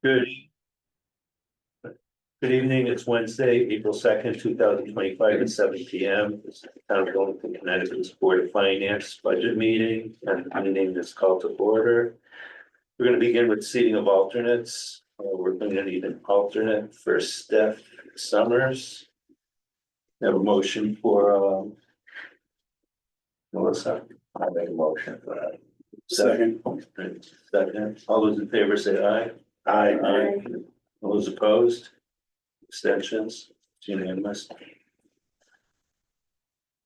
Good. Good evening, it's Wednesday, April 2nd, 2025 at 7 p.m. This is the Town of Wilmington, Connecticut's Board of Finance Budget Meeting, and the meeting is called to order. We're going to begin with seating of alternates. We're going to need an alternate for Steph Summers. Have a motion for Melissa. I make a motion for that. Second. Second. All those in favor say aye. Aye. All those opposed? Extensions? It's unanimous.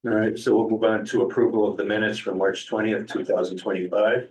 All right, so we'll move on to approval of the minutes from March 20th, 2025.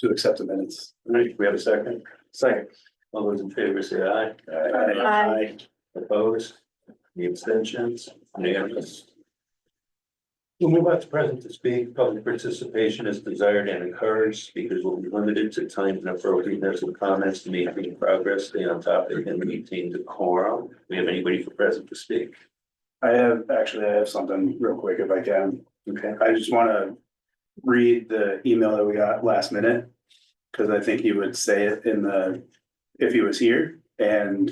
To accept the minutes. All right, we have a second. Second. All those in favor say aye. Aye. Opposed? The abstentions? Unanimous. We'll move on to present to speak. Public participation is desired and encouraged. Speakers will be limited to time and appropriateness of comments to maintain progress, stay on topic, and maintain decorum. Do we have anybody for present to speak? I have something real quick if I can. Okay. I just want to read the email that we got last minute. Cause I think he would say it if he was here, and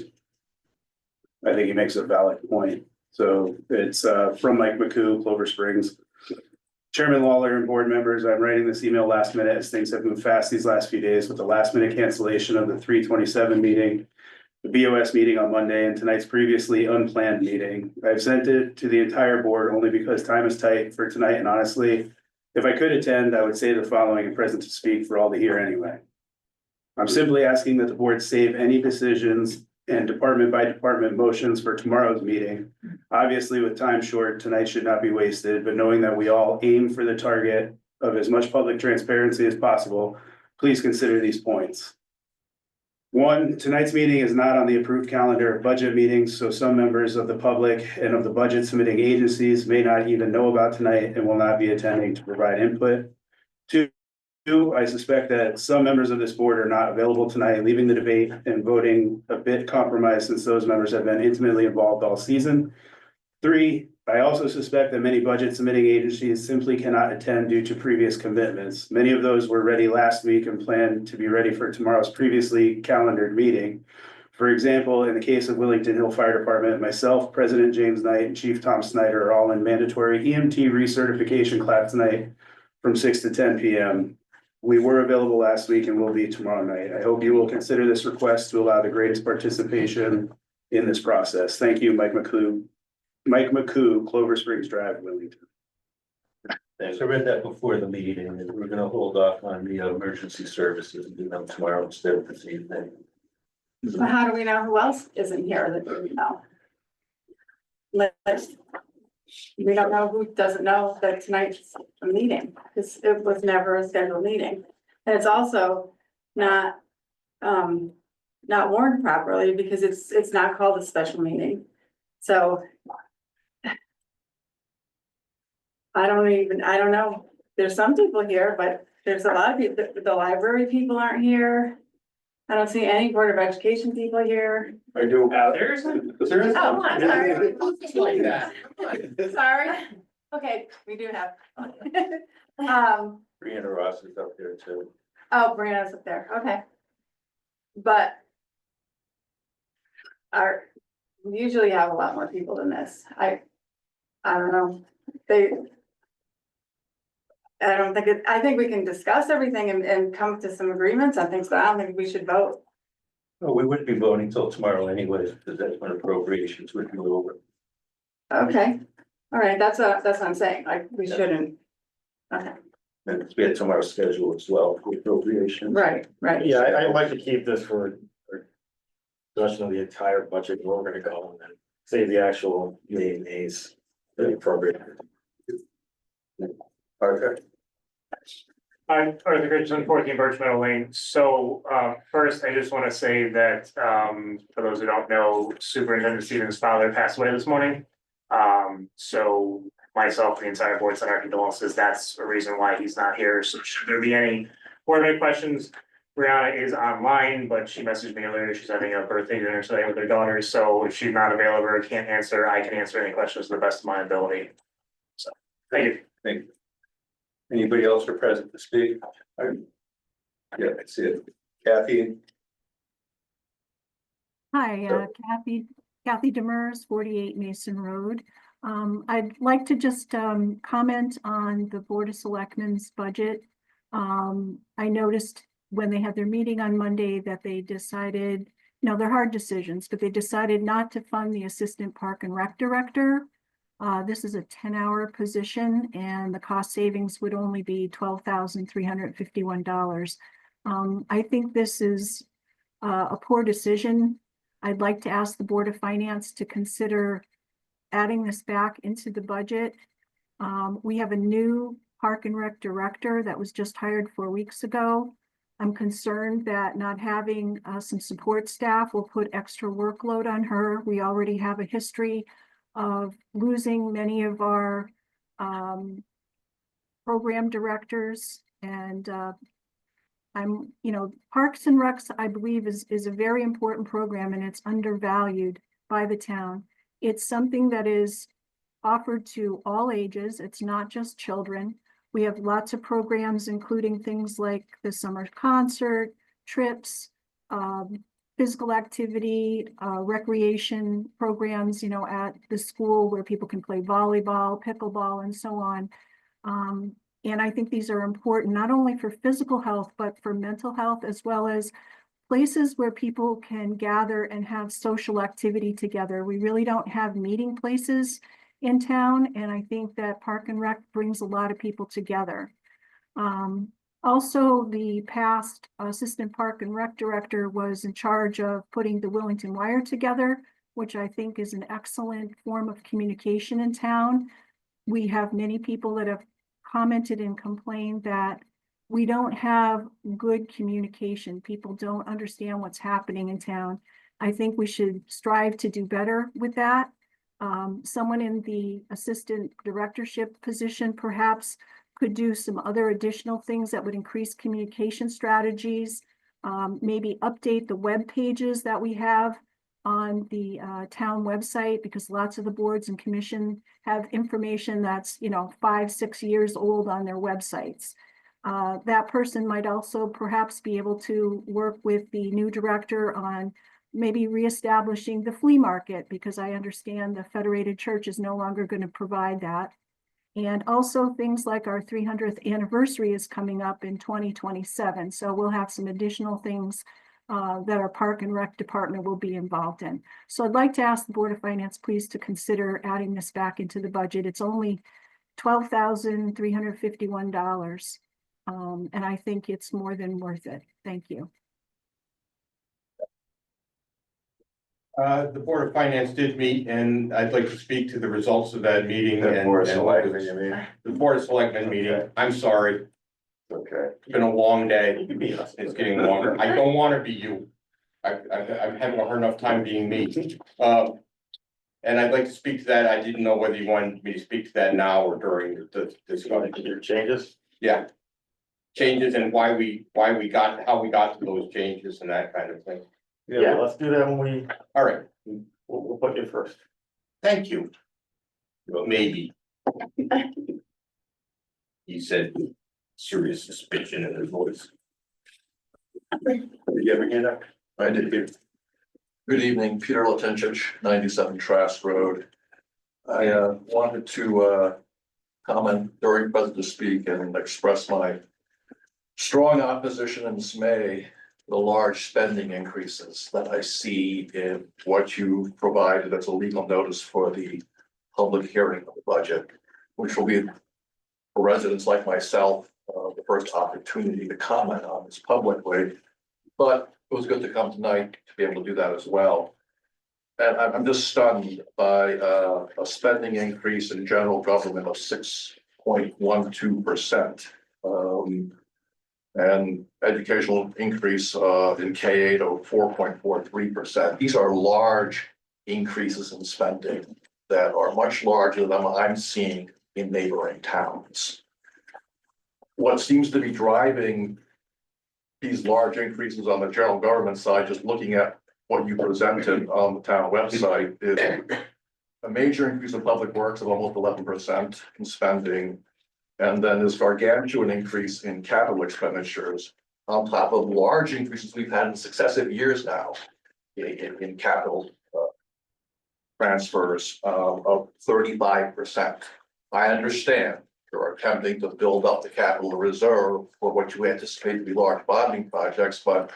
I think he makes a valid point. So it's from Mike McCoo, Clover Springs. Chairman Lawler and board members, I'm writing this email last minute as things have moved fast these last few days with the last minute cancellation of the 3/27 meeting, the BOS meeting on Monday, and tonight's previously unplanned meeting. I've sent it to the entire board only because time is tight for tonight, and honestly, if I could attend, I would say the following and present to speak for all to hear anyway. I'm simply asking that the board save any decisions and department by department motions for tomorrow's meeting. Obviously, with time short, tonight should not be wasted, but knowing that we all aim for the target of as much public transparency as possible, please consider these points. One, tonight's meeting is not on the approved calendar of budget meetings, so some members of the public and of the budget submitting agencies may not even know about tonight and will not be attending to provide input. Two, I suspect that some members of this board are not available tonight, leaving the debate and voting a bit compromised since those members have been intimately involved all season. Three, I also suspect that many budget submitting agencies simply cannot attend due to previous commitments. Many of those were ready last week and plan to be ready for tomorrow's previously calendared meeting. For example, in the case of Willington Hill Fire Department, myself, President James Knight, and Chief Tom Snyder are all in mandatory EMT recertification class tonight from 6 to 10 p.m. We were available last week and will be tomorrow night. I hope you will consider this request to allow the greatest participation in this process. Thank you, Mike McCoo, Clover Springs Drive, Wilmington. Thanks. I read that before the meeting, and we're gonna hold off on the emergency services and do them tomorrow instead of this evening. But how do we know who else isn't here that we know? We don't know who doesn't know that tonight's a meeting, because it was never a scheduled meeting. And it's also not warned properly because it's not called a special meeting. So I don't know. There's some people here, but there's a lot of people, the library people aren't here. I don't see any Board of Education people here. I do. Oh, I'm sorry. Sorry. Okay, we do have. Brianna Ross is up there too. Oh, Brianna's up there, okay. But we usually have a lot more people than this. I don't know. I think we can discuss everything and come to some agreements on things, but I don't think we should vote. Oh, we wouldn't be voting till tomorrow anyways, because that's when appropriations would go over. Okay, all right, that's what I'm saying, like, we shouldn't. Okay, And we had tomorrow's schedule as well for appropriations. right, right. Yeah, I'd like to keep this for discussion of the entire budget, where we're gonna go, and then save the actual nays for the appropriate. Parker. Hi, Arthur Richardson, 14 Birch Meadow Lane. So, first, I just want to say that, for those who don't know, Superintendent Stevens' father passed away this morning. So myself, the entire board sent our condolences. That's a reason why he's not here. So should there be any board member questions, Brianna is online, but she messaged me earlier. She's having a birthday dinner today with her daughter. So if she's not available or can't answer, I can answer any questions to the best of my ability. So, thank you. Thank you. Anybody else are present to speak? Yeah, I see it. Kathy, Hi, Kathy Demers, 48 Mason Road. I'd like to just comment on the Board of Selectmen's budget. I noticed when they had their meeting on Monday that they decided, they're hard decisions, but they decided not to fund the Assistant Park and Rec Director. This is a 10-hour position and the cost savings would only be $12,351. I think this is a poor decision. I'd like to ask the Board of Finance to consider adding this back into the budget. We have a new Park and Rec Director that was just hired 4 weeks ago. I'm concerned that not having some support staff will put extra workload on her. We already have a history of losing many of our program directors, and Parks and Recs, I believe, is a very important program and it's undervalued by the town. It's something that is offered to all ages. It's not just children. We have lots of programs, including things like the summer concert, trips, physical activity, recreation programs, at the school where people can play volleyball, pickleball, and so on. And I think these are important, not only for physical health, but for mental health, as well as places where people can gather and have social activity together. We really don't have meeting places in town, and I think that Park and Rec brings a lot of people together. Also, the past Assistant Park and Rec Director was in charge of putting the Willington Wire together, which I think is an excellent form of communication in town. We have many people that have commented and complained that we don't have good communication. People don't understand what's happening in town. I think we should strive to do better with that. Someone in the assistant directorship position perhaps could do some other additional things that would increase communication strategies, maybe update the web pages that we have on the town website, because lots of the boards and commission have information that's 5-6 years old on their websites. That person might also perhaps be able to work with the new director on maybe reestablishing the flea market, because I understand the Federated Church is no longer going to provide that. And also things like our 300th anniversary is coming up in 2027. So we'll have some additional things that our Park and Rec department will be involved in. So I'd like to ask the Board of Finance, please, to consider adding this back into the budget. It's only $12,351. And I think it's more than worth it. Thank you. The Board of Finance did meet, and I'd like to speak to the results of that meeting. The and- Board of and Selectmen, you mean? The Board of Selectmen meeting. Okay. I'm sorry. Okay. It's been a long day. You can be us. It's getting longer. I don't want to be you. I've had a hard enough time being me. And I'd like to speak to that. I didn't know whether you wanted me to speak to that now or during the discussion. Your changes? Yeah. Changes and how we got to those changes and that kind of thing. Yeah, let's do that when we, All right, we'll put you first. thank you. Maybe. He said serious suspicion in his voice. did you ever get up? I did. Good evening, Peter Latenchich, 97 Trask Road. I wanted to comment during present to speak and express my strong opposition and dismay the large spending increases that I see in what you provided as a legal notice for the public hearing of the budget, which will be for residents like myself, the first opportunity to comment on this publicly. But it was good to come tonight to be able to do that as well. And I'm just stunned by a spending increase in general government of 6.12%. And educational increase in K-8 of 4.43%. These are large increases in spending that are much larger than what I'm seeing in neighboring towns. What seems to be driving these large increases on the general government side, just looking at what you presented on the town website, is a major increase in public works of almost 11% in spending. And then this gargantuan increase in capital expenditures on top of large increases we've had in successive years now in capital transfers of 35%. I understand you're attempting to build up the capital reserve for what you anticipate to be large bonding projects, but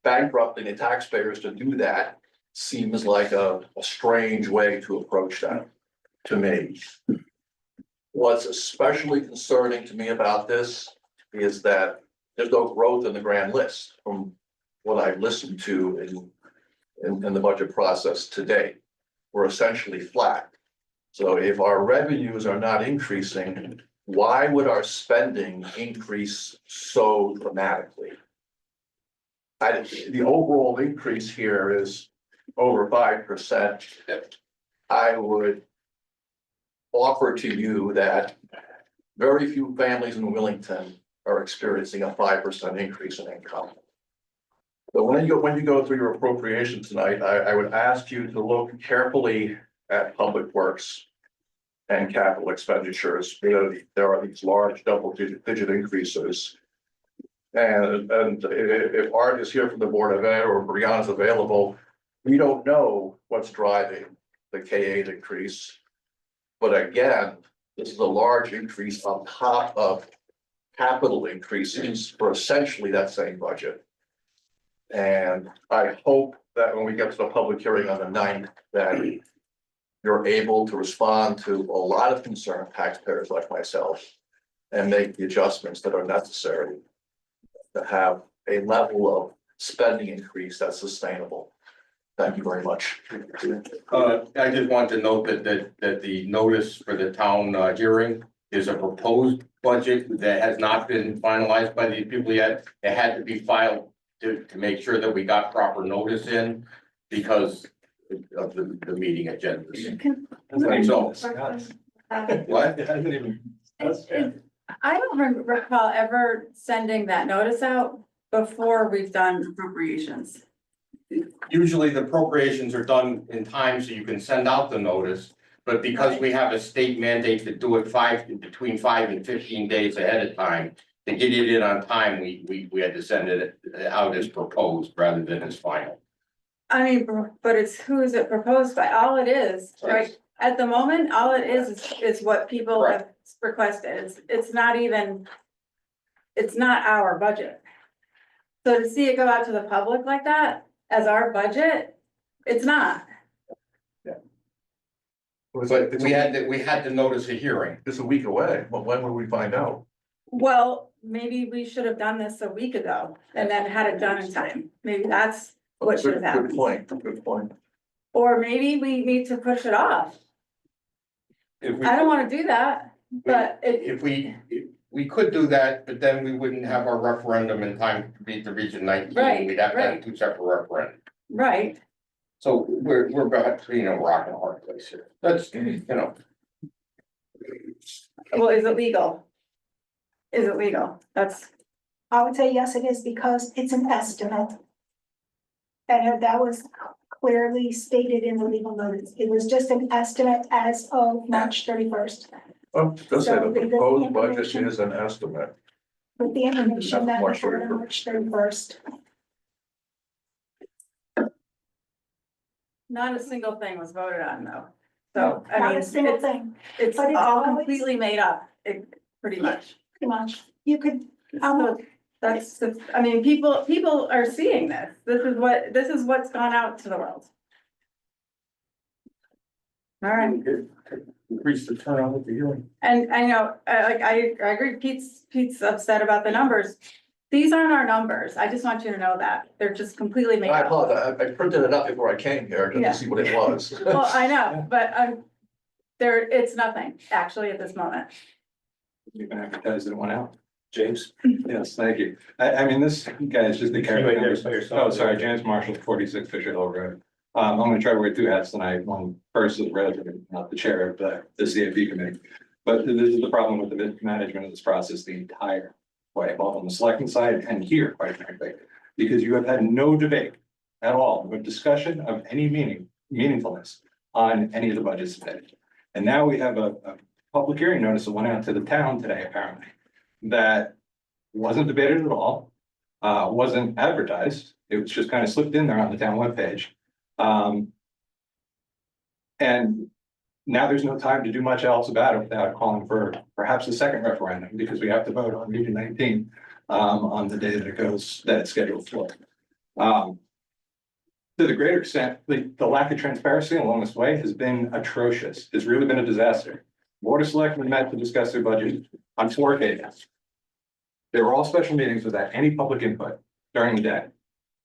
bankrupting the taxpayers to do that seems like a strange way to approach that to me. What's especially concerning to me about this is that there's no growth in the grand list from what I've listened to in the budget process today. We're essentially flat. So if our revenues are not increasing, why would our spending increase so dramatically? The overall increase here is over 5%. I would offer to you that very few families in Willington are experiencing a 5% increase in income. So when you go through your appropriation tonight, I would ask you to look carefully at public works and capital expenditures. You know, there are these large double-digit increases. And if Art is here from the Board of Ed or Brianna's available, we don't know what's driving the K-8 increase. But again, this is a large increase on top of capital increases for essentially that same budget. And I hope that when we get to the public hearing on the 9th, that you're able to respond to a lot of concerned taxpayers like myself and make the adjustments that are necessary to have a level of spending increase that's sustainable. Thank you very much. I just want to note that the notice for the town hearing is a proposed budget that has not been finalized by the people yet. It had to be filed to make sure that we got proper notice in because of the meeting agendas. What? I don't recall ever sending that notice out before we've done appropriations. Usually the appropriations are done in time so you can send out the notice, but because we have a state mandate to do it between 5 and 15 days ahead of time, to get it in on time, we had to send it out as proposed rather than as final. I mean, but it's who is it proposed by? All it is, right? At the moment, all it is what people have requested. It's not even, it's not our budget. So to see it go out to the public like that as our budget, it's not. But we had to notice a hearing. It's a week away. Well, when will we find out? Well, maybe we should have done this a week ago and then had it done in time. Maybe that's what should have happened. Good point, good point. Or maybe we need to push it off. I don't wanna do that, but If we could do that, but then we wouldn't have our referendum in time to beat the Region 19. Right, We'd have to right. have 2 separate referendums. right, So we're between a rock and a hard place here. That's, well, is it legal? Is it legal? That's, I would say yes, it is because it's an estimate. And that was clearly stated in the legal notice. It was just an estimate as of March 31st. Oh, it does say So the the proposed budget information- is an estimate. With the information that March was on March 31st. not a single thing was voted on though. So, I Not mean, a single it's, thing, it's but it's all always- completely made up, pretty much. pretty much. You could, So, That's, I mean, people are seeing this. This is what's gone out to the world. All right, Increase the turnout at the hearing. and I know, I agree, Pete's upset about the numbers. These aren't our numbers. I just want you to know that. They're just completely made I up. apologize, I printed it up before I came here just Yeah. to see what it was. Well, I know, but it's nothing, actually, at this moment. You can advertise it one out. James? Yes, thank you. I mean, this guy is just a Can you character. identify yourself? Oh, sorry, James Marshall, 46 Fisher Hill Road. I'm gonna try to wear two hats tonight, one first as resident, not the chair of the CFP committee. But this is the problem with the mismanagement of this process the entire way, both on the selecting side and here, quite frankly. Because you have had no debate at all, no discussion of any meaningfulness on any of the budgets submitted. And now we have a public hearing notice that went out to the town today, apparently, that wasn't debated at all, wasn't advertised. It was just kind of slipped in there on the town webpage. And now there's no time to do much else about it without calling for perhaps a second referendum, because we have to vote on June 19th, on the day that it's scheduled for. To the greater extent, the lack of transparency along this way has been atrocious. It's really been a disaster. Board of Selectmen met to discuss their budget on 4 occasions. They were all special meetings without any public input during the day.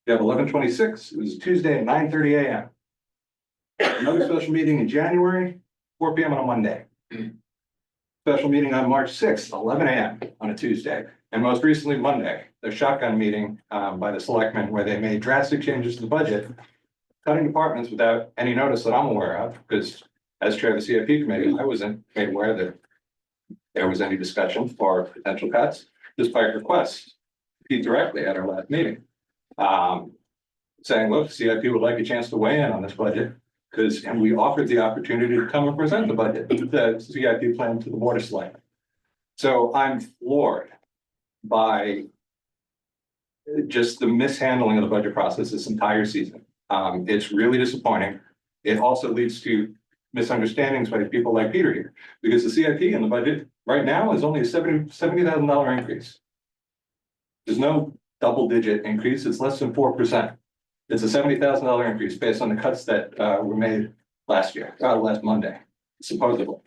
You have 11/26, it was Tuesday at 9:30 a.m. Another special meeting in January, 4 p.m. on a Monday. Special meeting on March 6th, 11 a.m. on a Tuesday. And most recently Monday, the shotgun meeting by the selectmen where they made drastic changes to the budget, cutting departments without any notice that I'm aware of, because as chair of the CFP committee, I wasn't made aware that there was any discussion for potential cuts, despite requests directly at our last meeting. Saying, look, CIP would like a chance to weigh in on this budget, and we offered the opportunity to come and present the budget, the CIP plan to the board of selectmen. So I'm floored by just the mishandling of the budget process this entire season. It's really disappointing. It also leads to misunderstandings by people like Peter here, because the CIP in the budget right now is only a $70,000 increase. There's no double-digit increase, it's less than 4%. It's a $70,000 increase based on the cuts that were made last Monday, supposedly.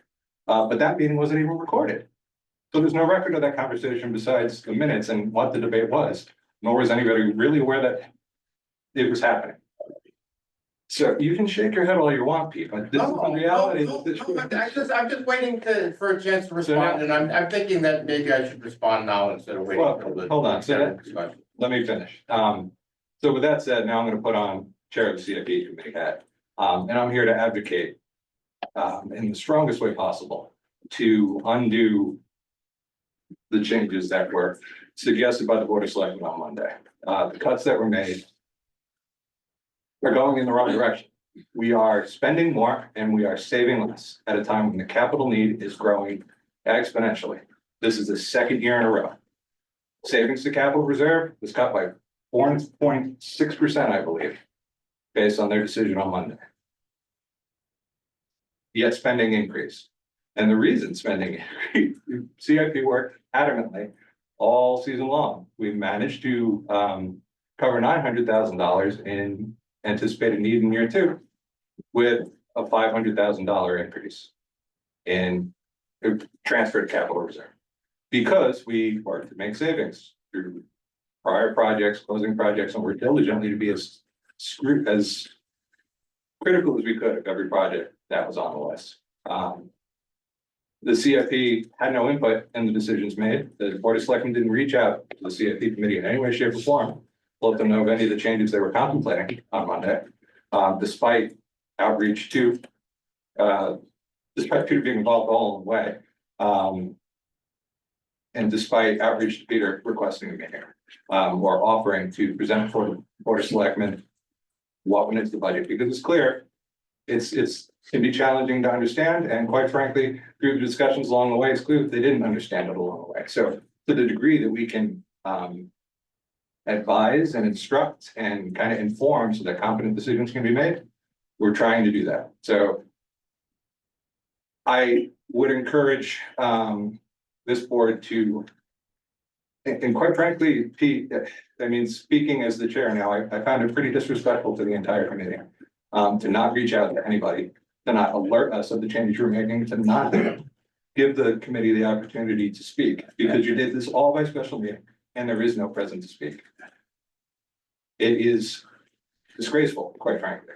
But that meeting wasn't even recorded. So there's no record of that conversation besides the minutes and what the debate was, nor was anybody really aware that it was happening. So you can shake your head all you want, Pete, but this is the reality. I'm just waiting for a chance to respond, and I'm thinking that maybe I should respond now instead of waiting. Well, hold on, let me finish. So with that said, now I'm gonna put on chair of the CFP committee hat. And I'm here to advocate in the strongest way possible to undo the changes that were suggested by the board of selectmen on Monday. The cuts that were made are going in the wrong direction. We are spending more and we are saving less at a time when the capital need is growing exponentially. This is the second year in a row. Savings to capital reserve was cut by 4.6%, I believe, based on their decision on Monday. Yet spending increased. And the reason spending increased, CIP worked adamantly all season long. We've managed to cover $900,000 in anticipated need in year 2 with a $500,000 increase in transferred capital reserve, because we worked to make savings through prior projects, closing projects, and worked diligently to be as critical as we could of every project that was on the list. The CFP had no input in the decisions made. The board of selectmen didn't reach out to the CFP committee in any way, shape, or form, let them know of any of the changes they were contemplating on Monday, despite outreach to, despite Peter being involved all in the way, and despite outreach to Peter requesting a meeting, or offering to present for the board of selectmen what went into the budget, because it's clear it's can be challenging to understand, and quite frankly, through the discussions along the way, it's clear that they didn't understand it along the way. So to the degree that we can advise and instruct and kind of inform so that competent decisions can be made, we're trying to do that. So I would encourage this board to And quite frankly, Pete, I mean, speaking as the chair now, I found it pretty disrespectful to the entire committee. To not reach out to anybody, to not alert us of the change you're making, to not give the committee the opportunity to speak, because you did this all by special meeting, and there is no present to speak. It is disgraceful, quite frankly.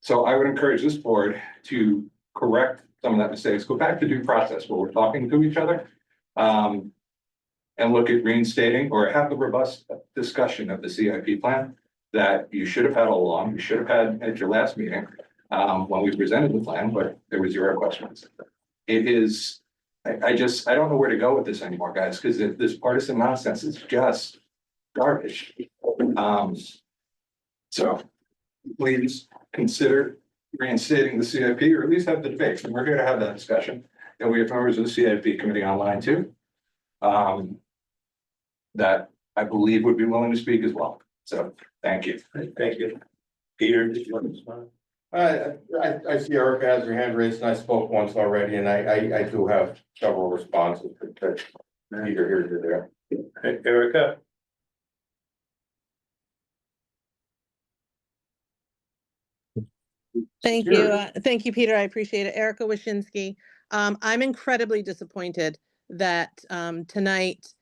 So I would encourage this board to correct some of that mistakes, go back to due process where we're talking to each other. And look at reinstating or have the robust discussion of the CIP plan that you should have had all along, you should have had at your last meeting, when we presented the plan, but there was 0 questions. It is, I don't know where to go with this anymore, guys, because this partisan nonsense is just garbage. So please consider reinstating the CIP, or at least have the debate, and we're here to have that discussion. And we have members of the CIP committee online too. That I believe would be willing to speak as well. So, thank you. Thank you. Peter, did you want to respond? I see Erica has her hand raised, and I spoke once already, and I do have several responses, but either here or there. Hey, Erica? Thank Sure. you. Thank you, Peter. I appreciate it. Erica Wyszynski. I'm incredibly disappointed that tonight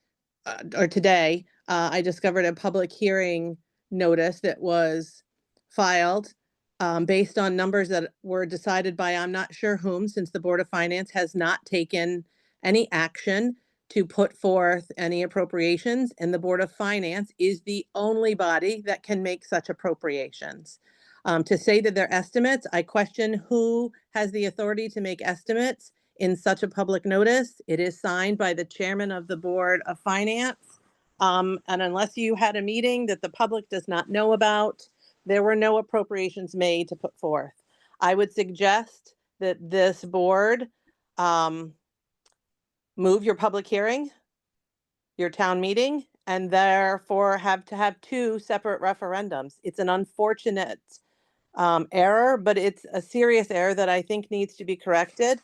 or today, I discovered a public hearing notice that was filed based on numbers that were decided by I'm not sure whom, since the Board of Finance has not taken any action to put forth any appropriations, and the Board of Finance is the only body that can make such appropriations. To say that they're estimates, I question who has the authority to make estimates in such a public notice. It is signed by the chairman of the Board of Finance. And unless you had a meeting that the public does not know about, there were no appropriations made to put forth. I would suggest that this board move your public hearing, your town meeting, and therefore have to have 2 separate referendums. It's an unfortunate error, but it's a serious error that I think needs to be corrected.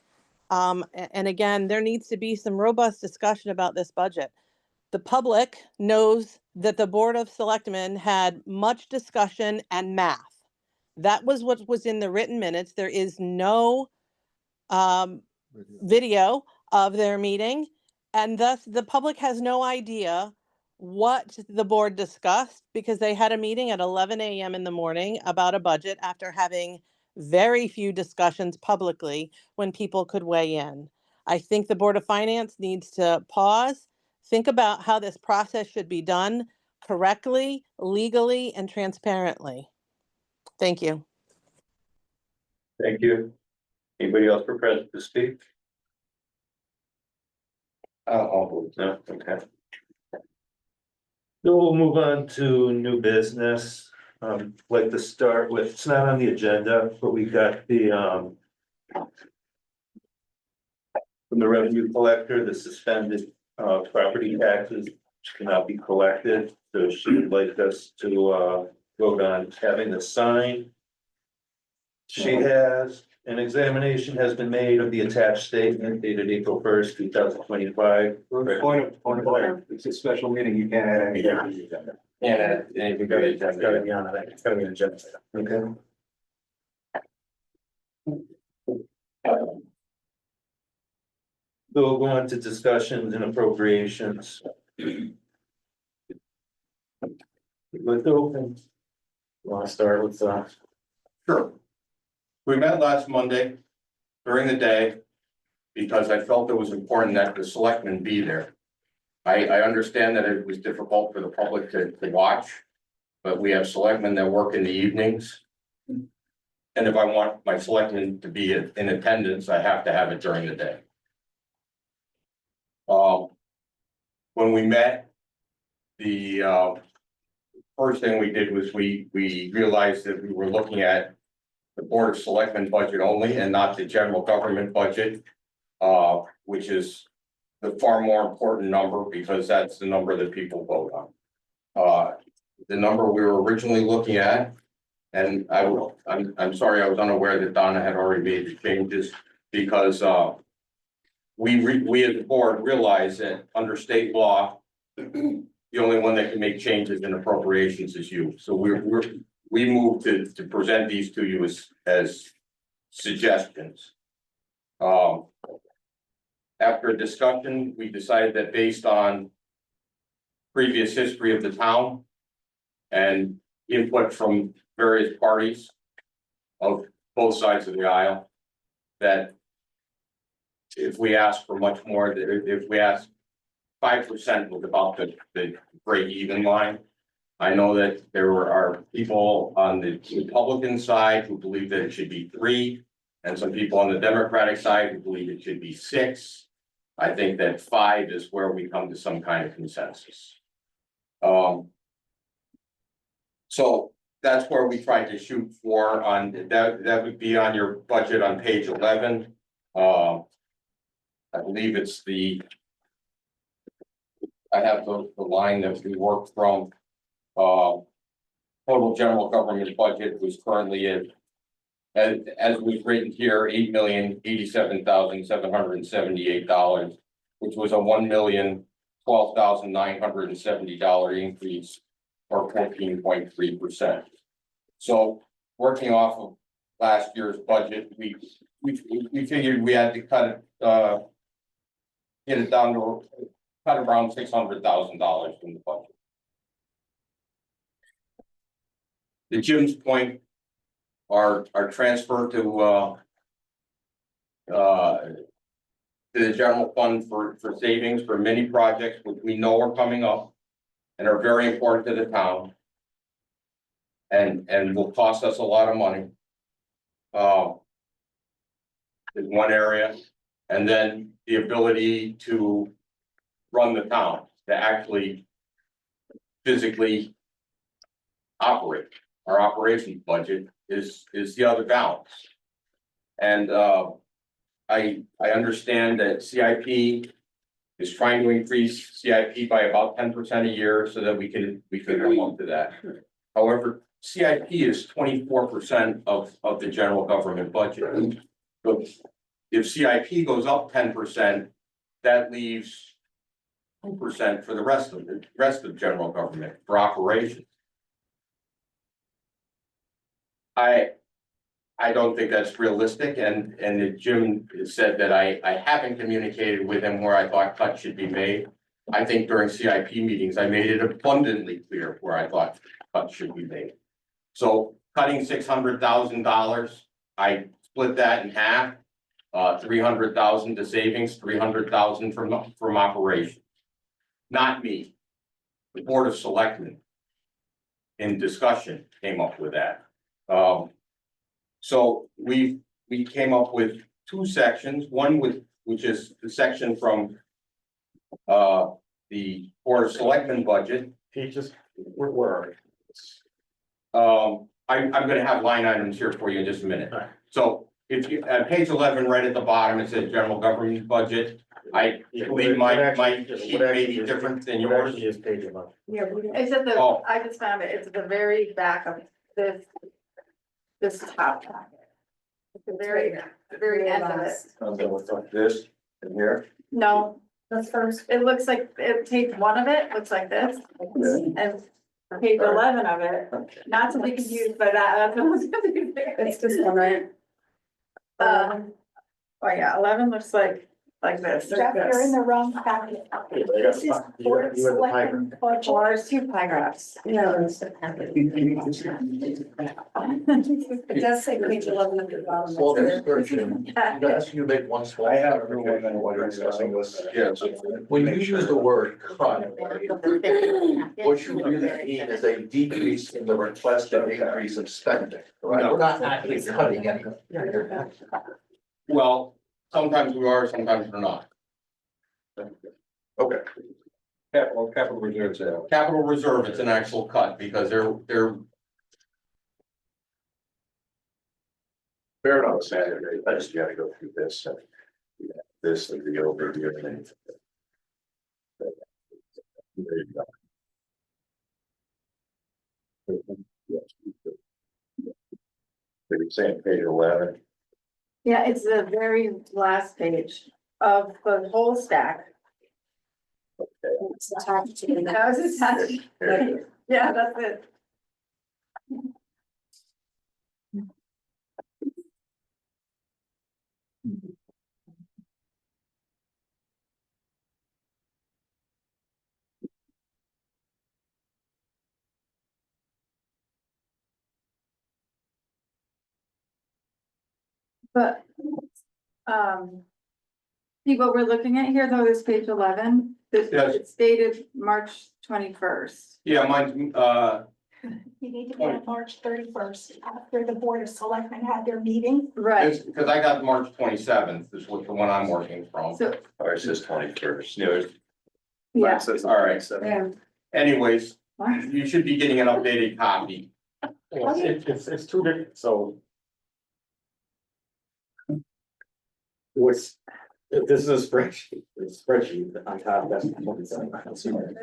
And again, there needs to be some robust discussion about this budget. The public knows that the Board of Selectmen had much discussion and math. That was what was in the written minutes. There is no video of their meeting, and thus the public has no idea what the board discussed, because they had a meeting at 11 a.m. in the morning about a budget after having very few discussions publicly when people could weigh in. I think the Board of Finance needs to pause, think about how this process should be done correctly, legally, and transparently. Thank you. Thank you. Anybody else for present to speak? No, okay. So we'll move on to new business. Like to start with, it's not on the agenda, but we got the from the revenue collector, the suspended property taxes which cannot be collected. So she would like us to vote on having the sign. She has, an examination has been made of the attached statement dated April 1st, 2025. Point of order, it's a special meeting, you can't add anything to the agenda. And anything got it, It's gotta be on it. It's gotta be an agenda. Okay. So we'll go on to discussions and appropriations. Let's open. Want to start with Sure. We met last Monday during the day because I felt it was important that the selectmen be there. I understand that it was difficult for the public to watch, but we have selectmen that work in the evenings. And if I want my selectmen to be in attendance, I have to have it during the day. When we met, the first thing we did was we realized that we were looking at the Board of Selectmen budget only and not the general government budget, which is the far more important number because that's the number that people vote on. The number we were originally looking at, and I'm sorry, I was unaware that Donna had already made the changes because we as a board realize that under state law, the only one that can make changes in appropriations is you. So we move to present these to you as suggestions. After a discussion, we decided that based on previous history of the town and input from various parties of both sides of the aisle, that if we ask for much more, that if we ask 5% was about the break even line. I know that there are people on the Republican side who believe that it should be 3, and some people on the Democratic side who believe it should be 6. I think that 5 is where we come to some kind of consensus. So that's where we tried to shoot for on that would be on your budget on page 11. I believe it's I have the line that we worked from. Total general government budget was currently at, as was written here, $8,087,778, which was a $1,012,970 increase, or 14.3%. So working off of last year's budget, we figured we had to cut get it down to cut around $600,000 from the budget. To Jim's point, our transfer to the general fund for savings for many projects, which we know are coming up and are very important to the town, and will cost us a lot of money. Is one area, and then the ability to run the town, to actually physically operate. Our operations budget is the other balance. And I understand that CIP is trying to increase CIP by about 10% a year so that we can come up to that. However, CIP is 24% of the general government budget. So if CIP goes up 10%, that leaves 2% for the rest of general government for operations. I don't think that's realistic, and Jim said that I haven't communicated with him where I thought cuts should be made. I think during CIP meetings, I made it abundantly clear where I thought cuts should be made. So cutting $600,000, I split that in half, 300,000 to savings, 300,000 from operations. Not me, the Board of Selectmen in discussion came up with that. So we came up with 2 sections, one which is the section from the Board of Selectmen budget. He just, where are we? I'm gonna have line items here for you in just a minute. Alright. So if you, at page 11, right at the bottom, it says general government budget. I believe my sheet may be different than yours. Actually is page 11. Yeah, it's at the, Oh. I just found it, it's at the very back of this top. It's the very end of it. Like this in here. No, that's first. It looks like, page 1 of it looks like this, and page 11 of it, not to be confused by that. It's just one, right? Oh yeah, 11 looks like this. Jeff, you're in the wrong packet. This is Board of Selectmen budget. Well, there's 2 paragraphs. Yeah, there's the packet. It does say page 11 at the bottom. Well, this question, I'm asking you to make one small. I have clarification while you're discussing this. Yeah. When you use the word cut, what you really mean is a decrease in the requested increase in spending, right? We're not actually cutting anything. Well, sometimes we are, sometimes we're not. Okay. Capital reserves. Capital reserve, it's an actual cut because they're Fair enough, Saturday. I just gotta go through this and this and the overview and then. There you go. They're saying page 11. Yeah, it's the very last page, of the whole stack. That was attached. Yeah, that's it. But, see what we're looking at here, though, is page 11, Yes. it's dated March 21st. Yeah, mine's, You need to be on March 31st, after the Board of Selectmen had their meeting. Right, because I got March 27th, is what the one I'm working from. so, Or it says 21st. You know, yeah. Mine says All right. 27. Yeah. anyways, What? you should be getting an updated copy. It's two different, so. What's, if this is a spreadsheet, it's a spreadsheet on top, that's 27. This is 21.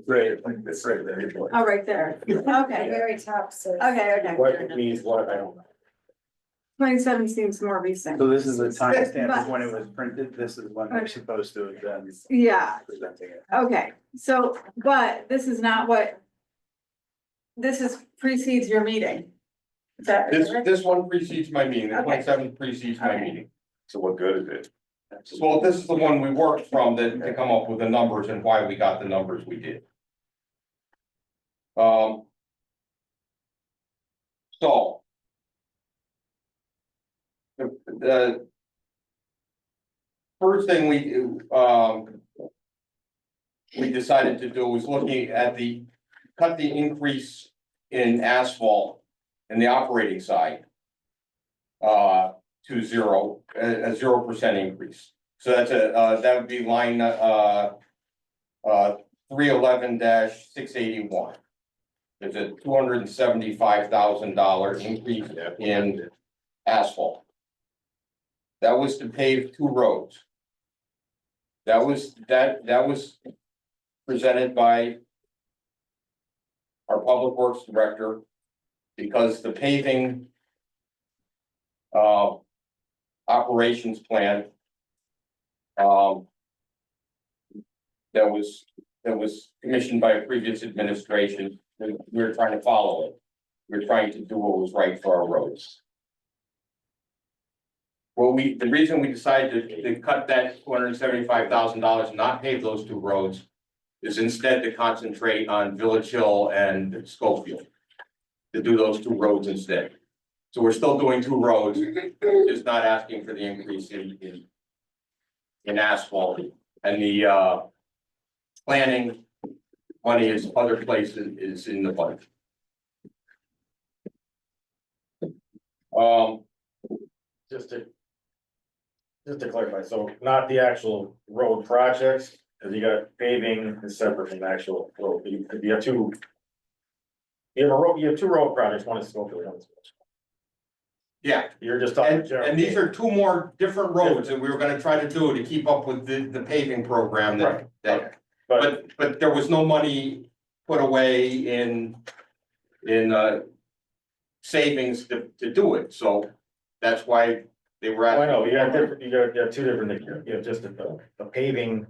Right, it's right there. Oh, right there. Okay, Very top, so. okay. What it means, what, I don't know. 27 seems more recent. So this is the timestamp of when it was printed, this is when we're supposed to have been Yeah, presenting it. okay, so, but this is not what. This is precedes your meeting. Is that right? This one precedes my meeting, the Okay. 27th precedes my Okay. meeting. So what good is it? Well, this is the one we worked from to come up with the numbers and why we got the numbers we did. So. The first thing we decided to do was looking at cut the increase in asphalt in the operating side. To zero, a 0% increase. So that's that would be line 311-681. There's a $275,000 increase in asphalt. That was to pave 2 roads. That was presented by our Public Works Director, because the paving operations plan that was commissioned by a previous administration, we were trying to follow it. We were trying to do what was right for our roads. Well, the reason we decided to cut that $275,000 and not pave those 2 roads is instead to concentrate on Village Hill and Schofield. To do those 2 roads instead. So we're still doing 2 roads, just not asking for the increase in asphalt. And the planning money is other places is in the budget. Just to clarify, so not the actual road projects, because you got paving is separate from the actual road, you have 2. You have 2 road projects, one is Schofield, one is. Yeah, You're just talking. and these are 2 more different roads that we were gonna try to do to keep up with the paving program Right. but there was no money put away in savings to do it, so that's why they were I at. know, you got 2 different things, you have just the paving,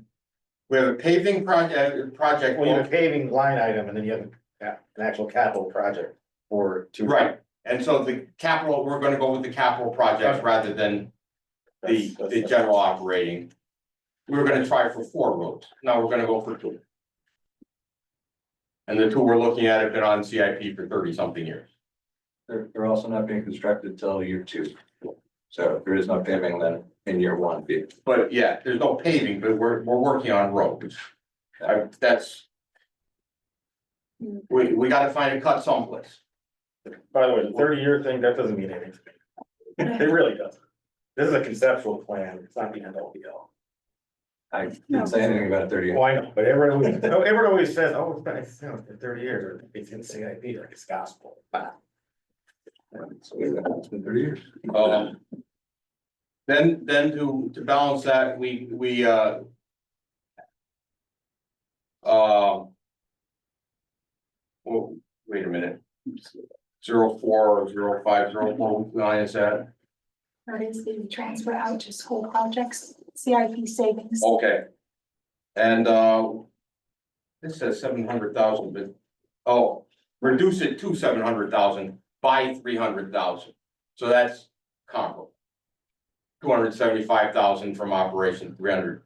We have a paving project. well, you have a paving line item, and then you have an actual capital project for 2. Right, and so the capital, we're gonna go with the capital projects rather than the general operating. We were gonna try for 4 roads, now we're gonna go for 2. And the 2 we're looking at have been on CIP for 30-something years. They're also not being constructed till year 2. So if there is no paving, then in year 1. But yeah, there's no paving, but we're working on roads. That's. We gotta find a cut someplace. By the way, the 30-year thing, that doesn't mean anything to me. It really doesn't. This is a conceptual plan, it's not the end all be all. I didn't say anything about 30 years. Oh, I know, but everyone always says, oh, it's been, you know, for 30 years, or it's in CIP, like it's gospel. So it's been 30 years. Then to balance that, we well, wait a minute. 04 or 05, 04 minus that. Or is the transfer out to school projects, CIP savings? Okay. And, this says 700,000, but, oh, reduce it to 700,000 by 300,000. So that's comparable. 275,000 from operation 300.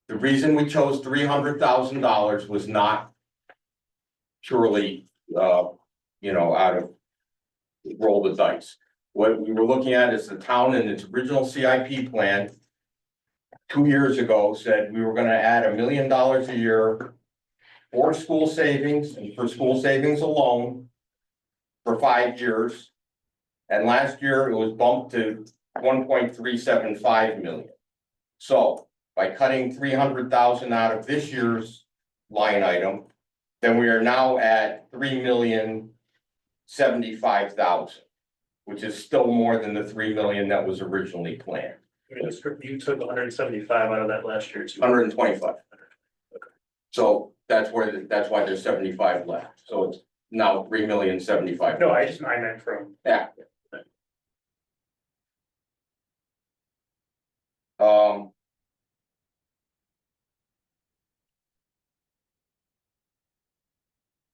The reason we chose $300,000 was not purely, out of roll the dice. What we were looking at is the town in its original CIP plan 2 years ago said we were gonna add $1 million a year for school savings and for school savings alone for 5 years. And last year it was bumped to 1.375 million. So by cutting 300,000 out of this year's line item, then we are now at 3,075,000, which is still more than the 3 million that was originally planned. You took 175 out of that last year too. 125. So that's why there's 75 left. So it's now 3,075,000. No, I meant from. Yeah.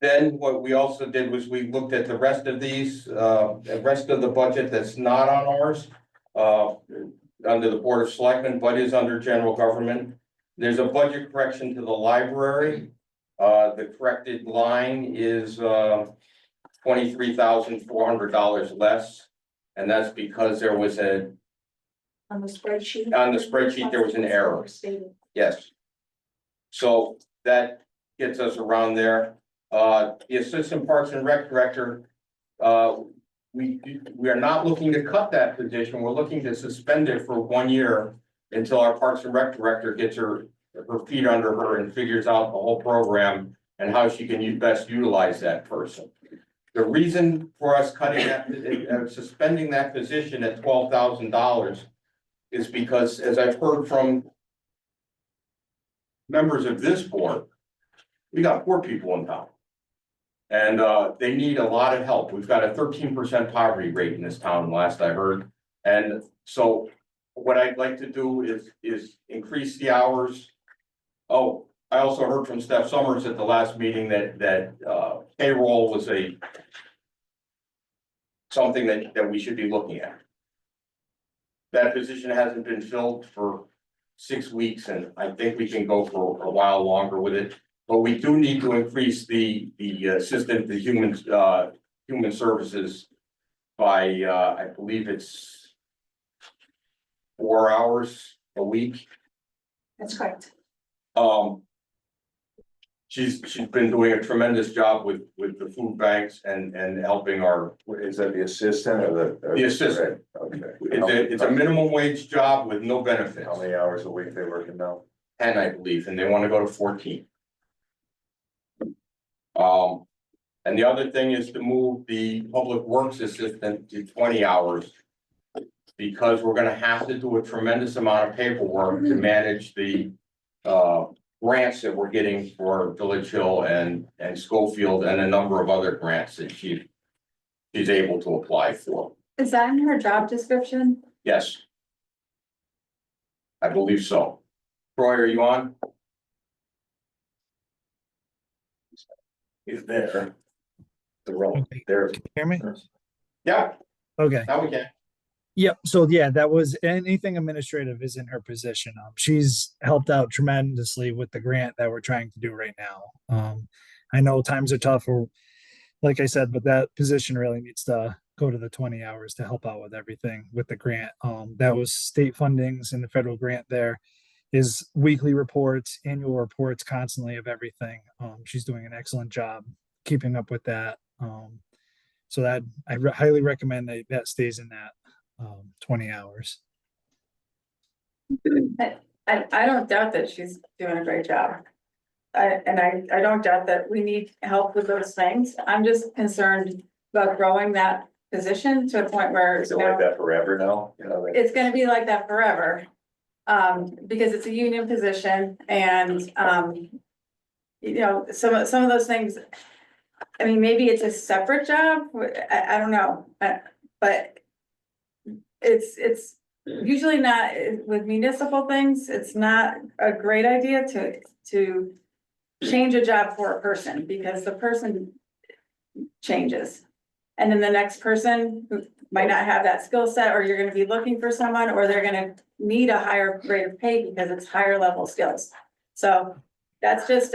Then what we also did was we looked at the rest of these, the rest of the budget that's not on ours. Under the Board of Selectmen, but is under general government. There's a budget correction to the library. The corrected line is $23,400 less. And that's because there was On the spreadsheet? there was an error. Yes. So that gets us around there. The Assistant Parks and Rec Director, we are not looking to cut that position. We're looking to suspend it for 1 year until our Parks and Rec Director gets her feet under her and figures out the whole program and how she can best utilize that person. The reason for us cutting that, suspending that position at $12,000 is because, as I've heard from members of this board, we got poor people in town. And they need a lot of help. We've got a 13% poverty rate in this town, last I heard. And so what I'd like to do is increase the hours. Oh, I also heard from Steph Summers at the last meeting that payroll was something that we should be looking at. That position hasn't been filled for 6 weeks, and I think we can go for a while longer with it. But we do need to increase the assistant, the human services by, I believe it's 4 hours a week. That's correct. She's been doing a tremendous job with the food banks and helping our. Is that the assistant or The assistant. Okay. It's a minimum wage job with no benefits. How many hours a week they working now? 10, I believe, and they want to go to 14. And the other thing is to move the public works assistant to 20 hours. Because we're gonna have to do a tremendous amount of paperwork to manage the grants that we're getting for Village Hill and Schofield and a number of other grants that she's able to apply for. Is that in her job description? Yes. I believe so. Troy, are you on? Is there. The role Okay. there. Can you hear me? Yeah, Okay. now we can. Yep. So yeah, that was anything administrative is in her position. She's helped out tremendously with the grant that we're trying to do right now. I know times are tough, or like I said, but that position really needs to go to the 20 hours to help out with everything with the grant. That was state fundings and the federal grant there is weekly reports, annual reports constantly of everything. She's doing an excellent job keeping up with that. So that I highly recommend that stays in that 20 hours. I don't doubt that she's doing a great job. I don't doubt that we need help with those things. I'm just concerned about growing that position to a point where Is it like that forever now? You know, like- it's gonna be like that forever. Because it's a union position and, some of those things. I mean, maybe it's a separate job, I don't know, but it's usually not, with municipal things, it's not a great idea to change a job for a person, because the person changes. And then the next person who might not have that skill set, or you're gonna be looking for someone, or they're gonna need a higher rate of pay because it's higher level skills. So that's just,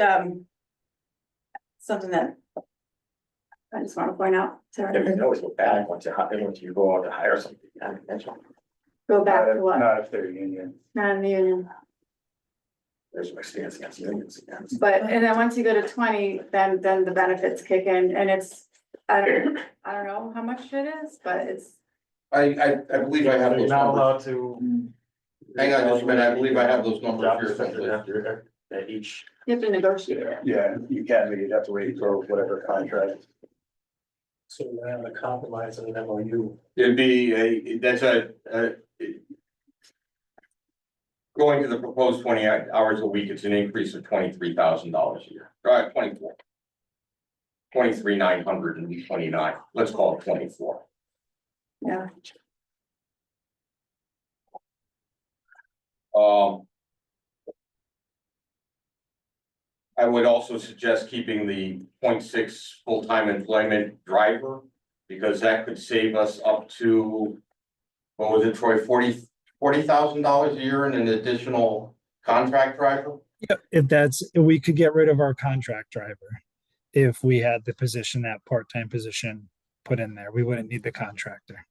something that I just wanna point out to You everybody. can always go back once you go out to hire somebody. Yeah, that's right. Go back to what? Not if they're union. Not in the union. There's my stance against unions. But, and then once you go to 20, then the benefits kick in, and it's, I don't know how much it is, but it's, I believe I have You're those not numbers. allowed to. Hang on just a minute, I believe I have those numbers Job here description someplace. after, at each. you have to negotiate it. Yeah, you can, but you'd have to wait for whatever contract. So we're gonna have a compromise and an MOU. It'd be that's going to the proposed 20 hours a week, it's an increase of $23,000 a year, 24. 23,929, let's call it 24. Yeah. I would also suggest keeping the 0.6 full-time employment driver, because that could save us up to, what was it, Troy, $40,000 a year in an additional contract driver? If we could get rid of our contract driver. If we had the position, that part-time position put in there, we wouldn't need the contractor.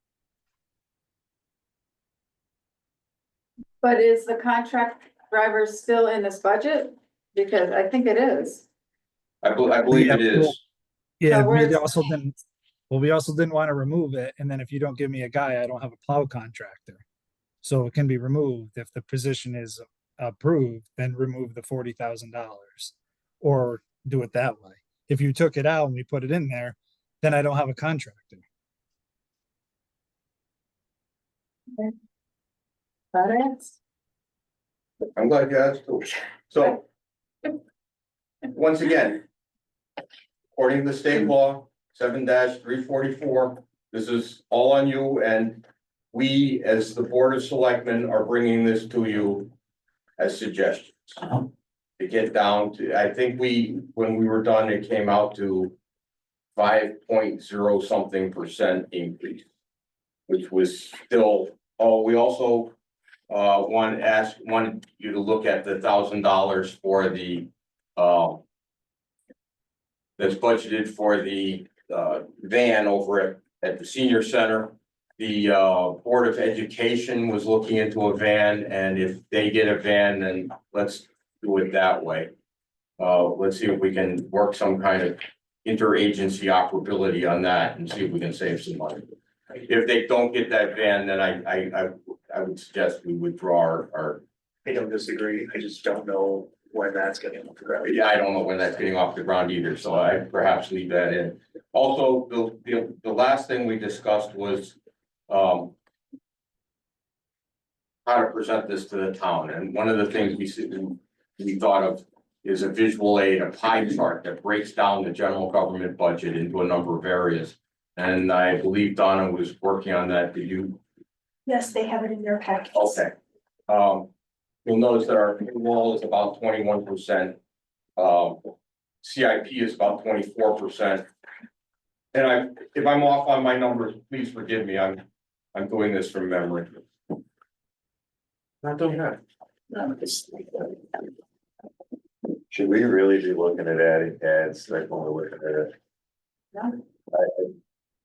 But is the contract driver still in this budget? Because I think it is. I believe it is. Yeah, So where's- we also didn't want to remove it, and then if you don't give me a guy, I don't have a plow contractor. So it can be removed. If the position is approved, then remove the $40,000 or do it that way. If you took it out and we put it in there, then I don't have a contractor. That is. I'm glad you asked too. So. Once again. According to the state law, 7-344, this is all on you, and we, as the Board of Selectmen, are bringing this to you as suggestions. To get down to, I think when we were done, it came out to 5.0 something % increase. Which was still, we also wanted you to look at the $1,000 for the that's budgeted for the van over at the senior center. The Board of Education was looking into a van, and if they get a van, then let's do it that way. Let's see if we can work some kind of interagency operability on that and see if we can save some money. If they don't get that van, then I would suggest we withdraw our. I don't disagree, I just don't know when that's getting off the ground. Yeah, I don't know when that's getting off the ground either, so I perhaps leave that in. Also, the last thing we discussed was how to present this to the town, and one of the things we thought of is a visual aid, a pie chart that breaks down the general government budget into a number of areas. And I believe Donna was working on that. Did you? Yes, they have it in their package. Okay. You'll notice that our payroll is about 21%. CIP is about 24%. And if I'm off on my numbers, please forgive me. I'm doing this from memory. Not doing that. Should we really be looking at adding ads like when we're looking at it? No. I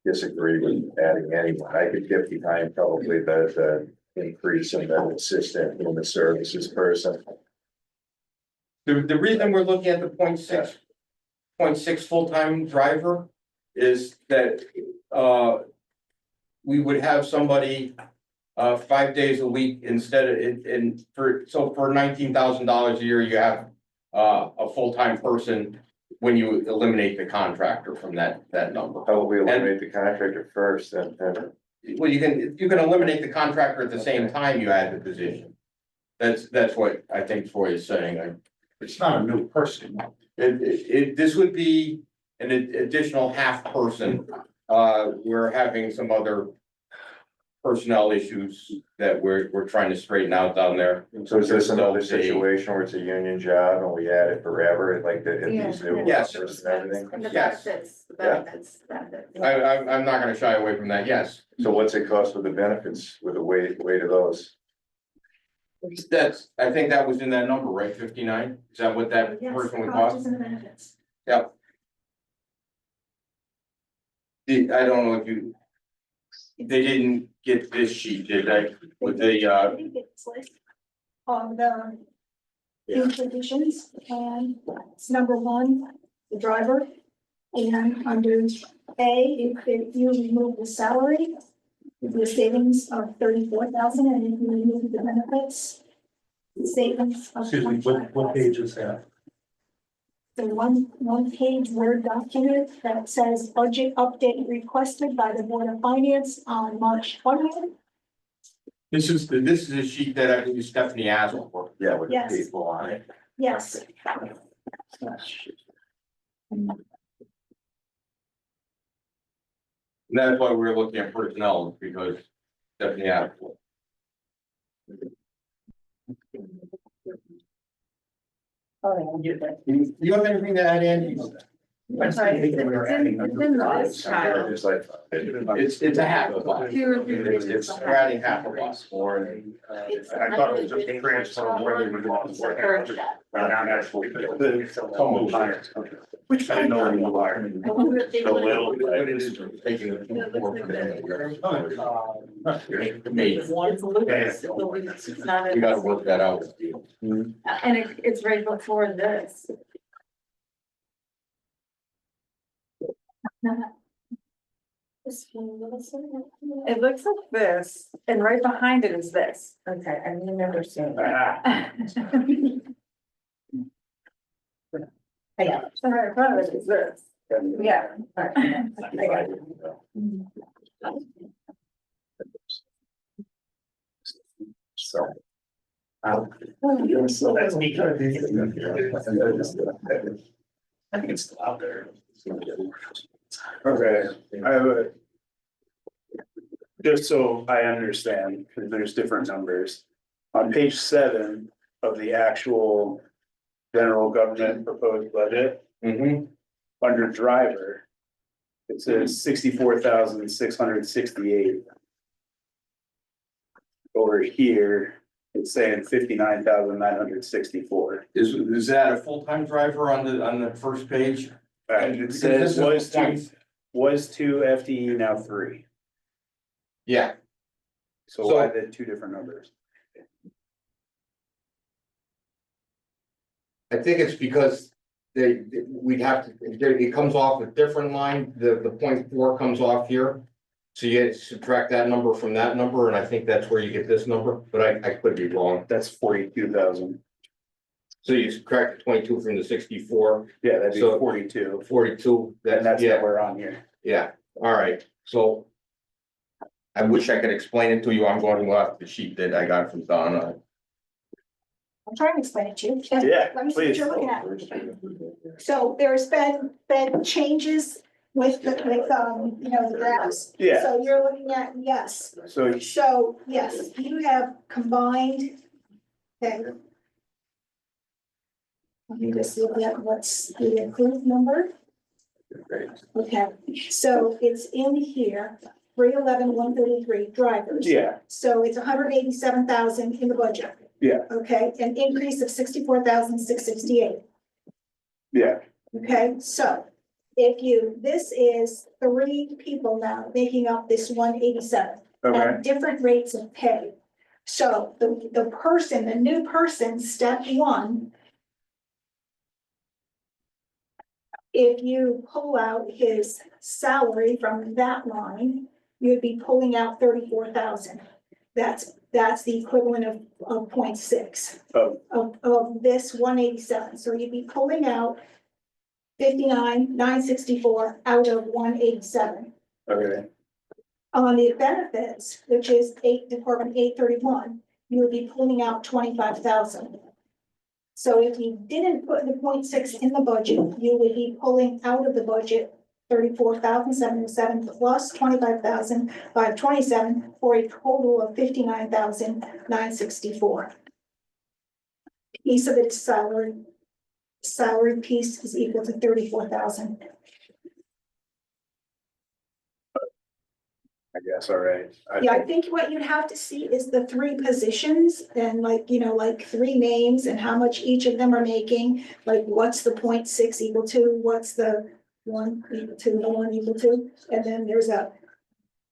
disagree with adding anyone. I could get behind probably the increase in the assistant human services person. The reason we're looking at the 0.6 full-time driver is that we would have somebody 5 days a week instead of for $19,000 a year, you have a full-time person when you eliminate the contractor from that number. How will we eliminate the contractor first and Well, you can eliminate the contractor at the same time you add the position. That's what I think Troy is saying. It's not a new person. This would be an additional half person. We're having some other personnel issues that we're trying to straighten out down there. So is this another So they- situation where it's a union job and we add it forever, like the, in these new Yes. officers and everything? And the Yes. benefits, the benefits, benefits. I'm not gonna shy away from that, yes. So what's it cost with the benefits, with the weight of those? That's, I think that was in that number, right, 59? Is that what that Yes, person would costs cost? and benefits. Yep. I don't know if you, they didn't get this sheet, did they? With the, I think it's like on the in conditions, and it's number one, the driver. And under A, if you remove the salary, it'd be a savings of 34,000, and if you remove the benefits, savings of. Excuse me, what page is that? The one page Word document that says budget update requested by the Board of Finance on March 20th. this is a sheet that I believe Stephanie asked for. Yeah, with the Yes. people on it. Yes. And that's why we're looking at personnel, because Stephanie asked for it. You have anything to add, Andy? I'm sorry, it's in this file. It's like. It's a half a lot. Two or three pages. It's we're adding half a lot. Or. I thought it was just a transfer of where they were going to work. Not actually. Almost higher. Which I know where you are. The little. Taking it. It's not. We gotta work that out. And it's right before this. It looks like this, and right behind it is this. Okay, I've never seen that. Yeah, so right in front of it is this. Yeah. All right. I got it. So. So that's me. I think it's still out there. Okay, I have a. Just so I understand, because there's different numbers. On page 7 of the actual general government proposed budget, under driver, it says 64,668. Over here, it's saying 59,964. Is that a full-time driver on the first page? And it Because says this is was two FTE, now 3. Yeah, So why the two different numbers? I think it's because we'd have to, it comes off a different line, the 0.4 comes off here. So you subtract that number from that number, and I think that's where you get this number, but I could be wrong. That's 42,000. So you subtract the 22 from the 64, Yeah, that'd be So- 42. 42, And that's yeah, what we're on here. yeah, all right, so. I wish I could explain it to you, I'm going off the sheet that I got from Donna. I'm trying to explain it to you. Yeah, Let me see what please. you're looking at. So there's been changes with the, the graphs. Yeah. So you're looking at, yes. So So, yes, you have combined. Okay. Let me just look at what's the approved number. Okay, so it's in here, 311,133 drivers. yeah, So it's 187,000 in the budget. Yeah. Okay, an increase of 64,668. yeah, Okay, so this is 3 people now making up this 187 okay, at different rates of pay. So the new person, step 1. If you pull out his salary from that line, you'd be pulling out 34,000. That's the equivalent of 0.6 of this 187. So you'd be pulling out 59,964 out of 187. okay, On the benefits, which is Department 831, you would be pulling out 25,000. So if you didn't put the 0.6 in the budget, you would be pulling out of the budget 34,707 plus 25,527 for a total of 59,964. Piece of its salary piece is equal to 34,000. I guess, all right. Yeah, I think what you'd have to see is the three positions and like, like three names and how much each of them are making. Like what's the 0.6 equal to, what's the 1 equal to, the 1 equal to, and then there's the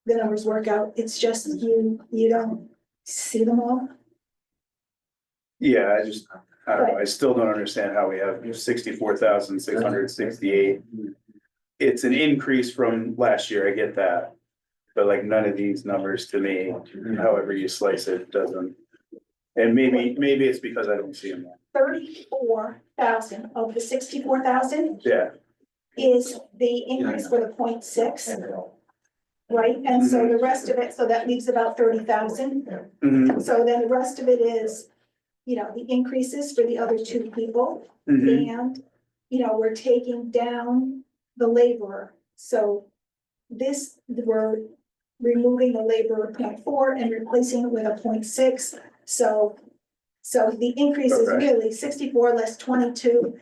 numbers work out. It's just you don't see them all. Yeah, I don't know, I still don't understand how we have 64,668. It's an increase from last year, I get that. But like none of these numbers to me, however you slice it, doesn't. And maybe it's because I don't see them. 34,000 of the 64,000 Yeah, is the increase for the 0.6, right? And so the rest of it, so that leaves about 30,000. mhm, So then the rest of it is, the increases for the other two people. mhm. And, we're taking down the laborer. So we're removing the laborer 0.4 and replacing it with a 0.6. So the increase is Okay. really 64 less 22.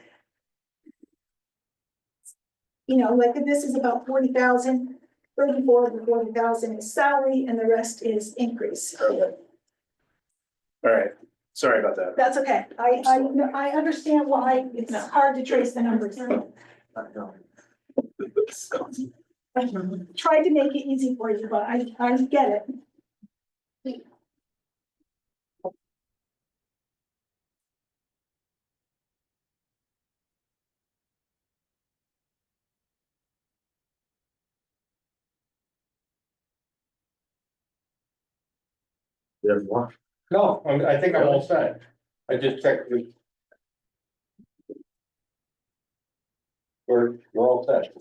Like this is about 40,000, 34 of the 40,000 is salary and the rest is increase. All right, sorry about that. That's okay. I understand why it's hard to trace the numbers. I tried to make it easy for you, but I get it. There's one. No, I think I'm all set. I just checked with. We're all set.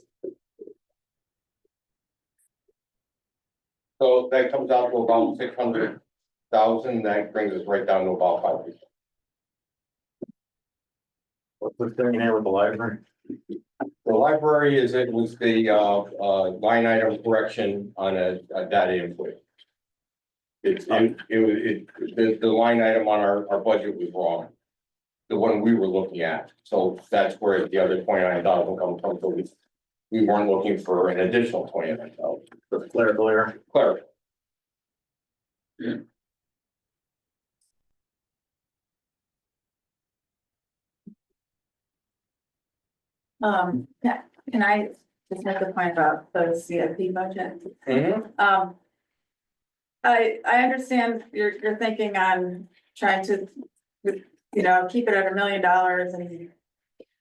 So that comes out to about 600,000, that brings us right down to about 5%. What's the thing here with the library? The library it was the line item correction on a data input. The line item on our budget was wrong. The one we were looking at, so that's where the other 29,000 comes from, so we weren't looking for an additional 29,000. The clerical error. Clerical. Yeah, can I just make a point about the CIP budget? Mhm. I understand you're thinking on trying to, keep it at $1 million and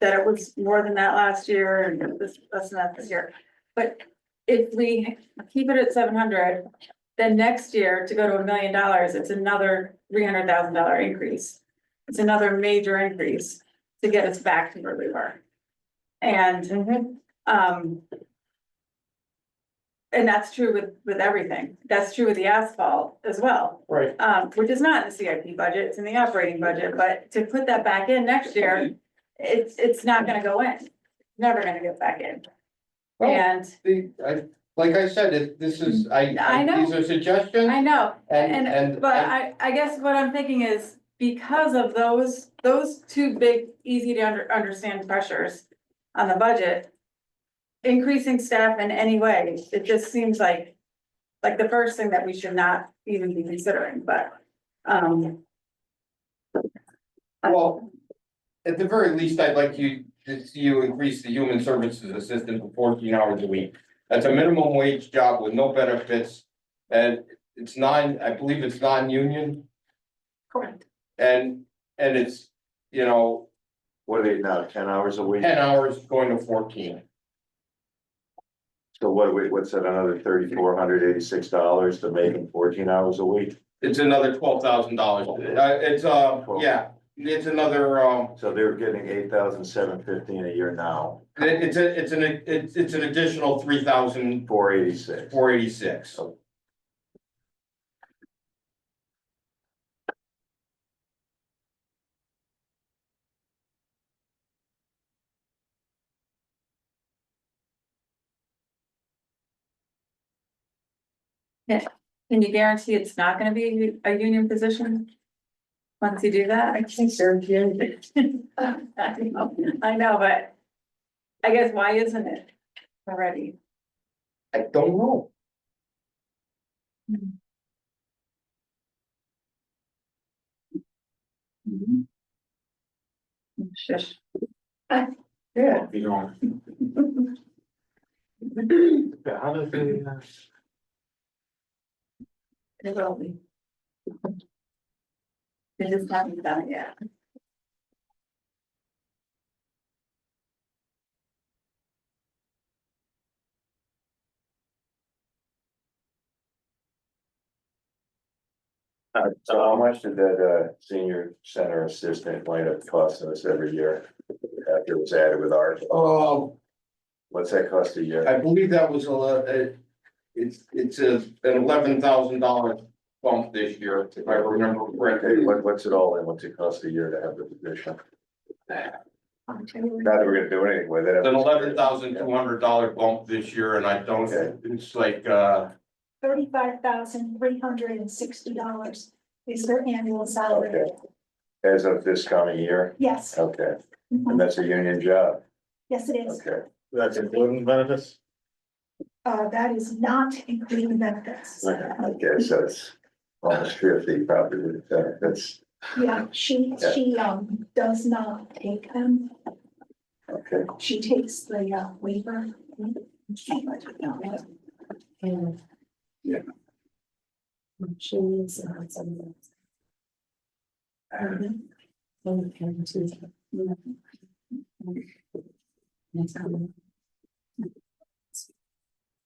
that it was more than that last year and that's not this year. But if we keep it at 700, then next year to go to $1 million, it's another $300,000 increase. It's another major increase to get us back to where we were. And, and that's true with everything. That's true with the asphalt as well. Right. Which is not in the CIP budget, it's in the operating budget, but to put that back in next year, it's not gonna go in. Never gonna get back in. Well, And like I said, this is, I know. these are suggestions. I know, And but I guess what I'm thinking is because of those two big, easy to understand pressures on the budget. Increasing staff in any way, it just seems like the first thing that we should not even be considering, but, Well, at the very least, I'd like you to see you increase the human services assistant to 14 hours a week. That's a minimum wage job with no benefits. And I believe it's non-union. correct. And it's, What are they now, 10 hours a week? 10 hours going to 14. So what's that, another $3,486 to make them 14 hours a week? It's another $12,000. It's another, So they're getting $8,715 a year now, it's an additional 3,486. 486. Can you guarantee it's not gonna be a union position? Once you do that? I can't guarantee anything. I know, but I guess why isn't it already? I don't know. Shush. Yeah. You know. Yeah, how does the, It will be. They just haven't done it yet. So how much did that senior center assistant wind up costing us every year? After it was added with ours, what's that cost a year? I believe that was it's an $11,000 bump this year, if I remember Okay, correctly. what's it all in? What's it cost a year to have the position? Not that we're gonna do anything with it. It's an $11,200 bump this year, and I don't, it's like, $35,360 is their annual salary. Okay. As of this coming year? Yes, Okay, mhm, and that's a union job, yes, it is. okay. that's including benefits? That is not including benefits. Okay, so it's almost 50 probably with benefits, Yeah, she does not take them. okay. She takes the waiver. Yeah. She's.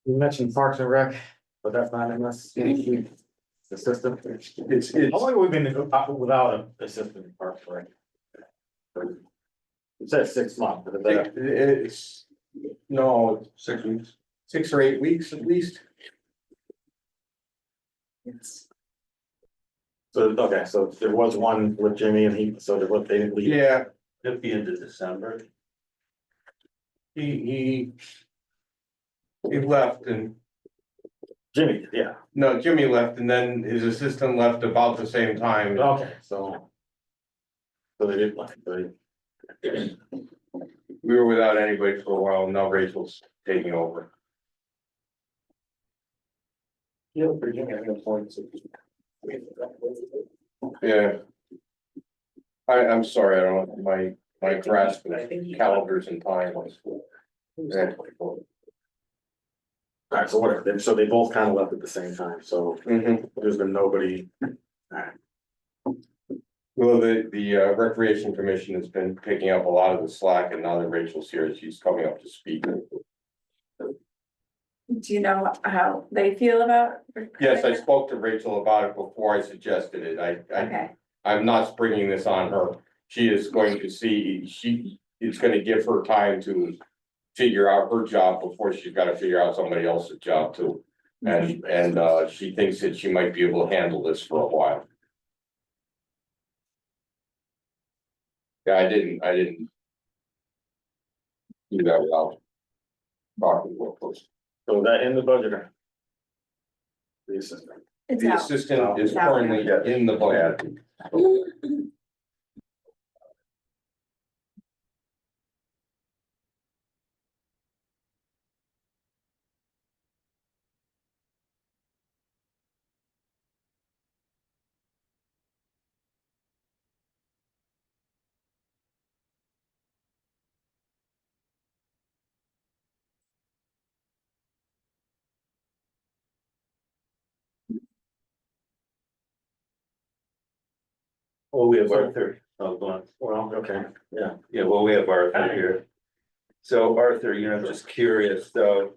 You mentioned Parks and Rec, but that's not in this. The system. It's, How long have we been without an assistant in Parks and Rec? It says 6 months, but it's, no, 6 weeks, 6 or 8 weeks at least. so, okay, so there was one with Jimmy and he, so they didn't leave. Yeah, It'll be into December. he left and, Jimmy, yeah, no, Jimmy left and then his assistant left about the same time. okay, so. So they did, like, We were without anybody for a while, now Rachel's taking over. Yeah, Virginia, I have points. Yeah. I'm sorry, I don't, my grasp of calendars and time was. Yeah. Alright, so whatever, then, so they both kind of left at the same time, so Mhm. there's been nobody. Well, the Recreation Commission has been picking up a lot of the slack and now that Rachel's here, she's coming up to speed. Do you know how they feel about? Yes, I spoke to Rachel about it before I suggested it. Okay, I'm not springing this on her. She is going to see, she is gonna give her time to figure out her job before she's gotta figure out somebody else's job too. And she thinks that she might be able to handle this for a while. Yeah, I didn't. Do that without. Talking with her. So is that in the budget? Or? The assistant. it's The out. assistant is It's out. currently in the budget. Oh, we have Arthur, oh, go on. Well, okay, yeah. Yeah, well, we have Arthur here. So Arthur, you know, just curious, so.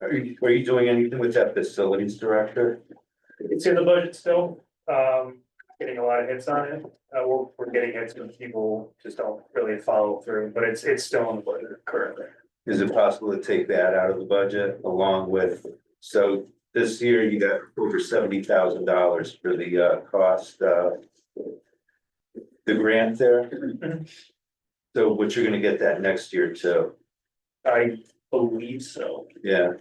Are you doing anything with that facilities director? It's in the budget still, getting a lot of hits on it. We're getting hits when people just don't really follow through, but it's still in the budget currently. Is it possible to take that out of the budget along with, so this year you got over $70,000 for the cost, the grant there? So what you're gonna get that next year too? I believe so. Yeah,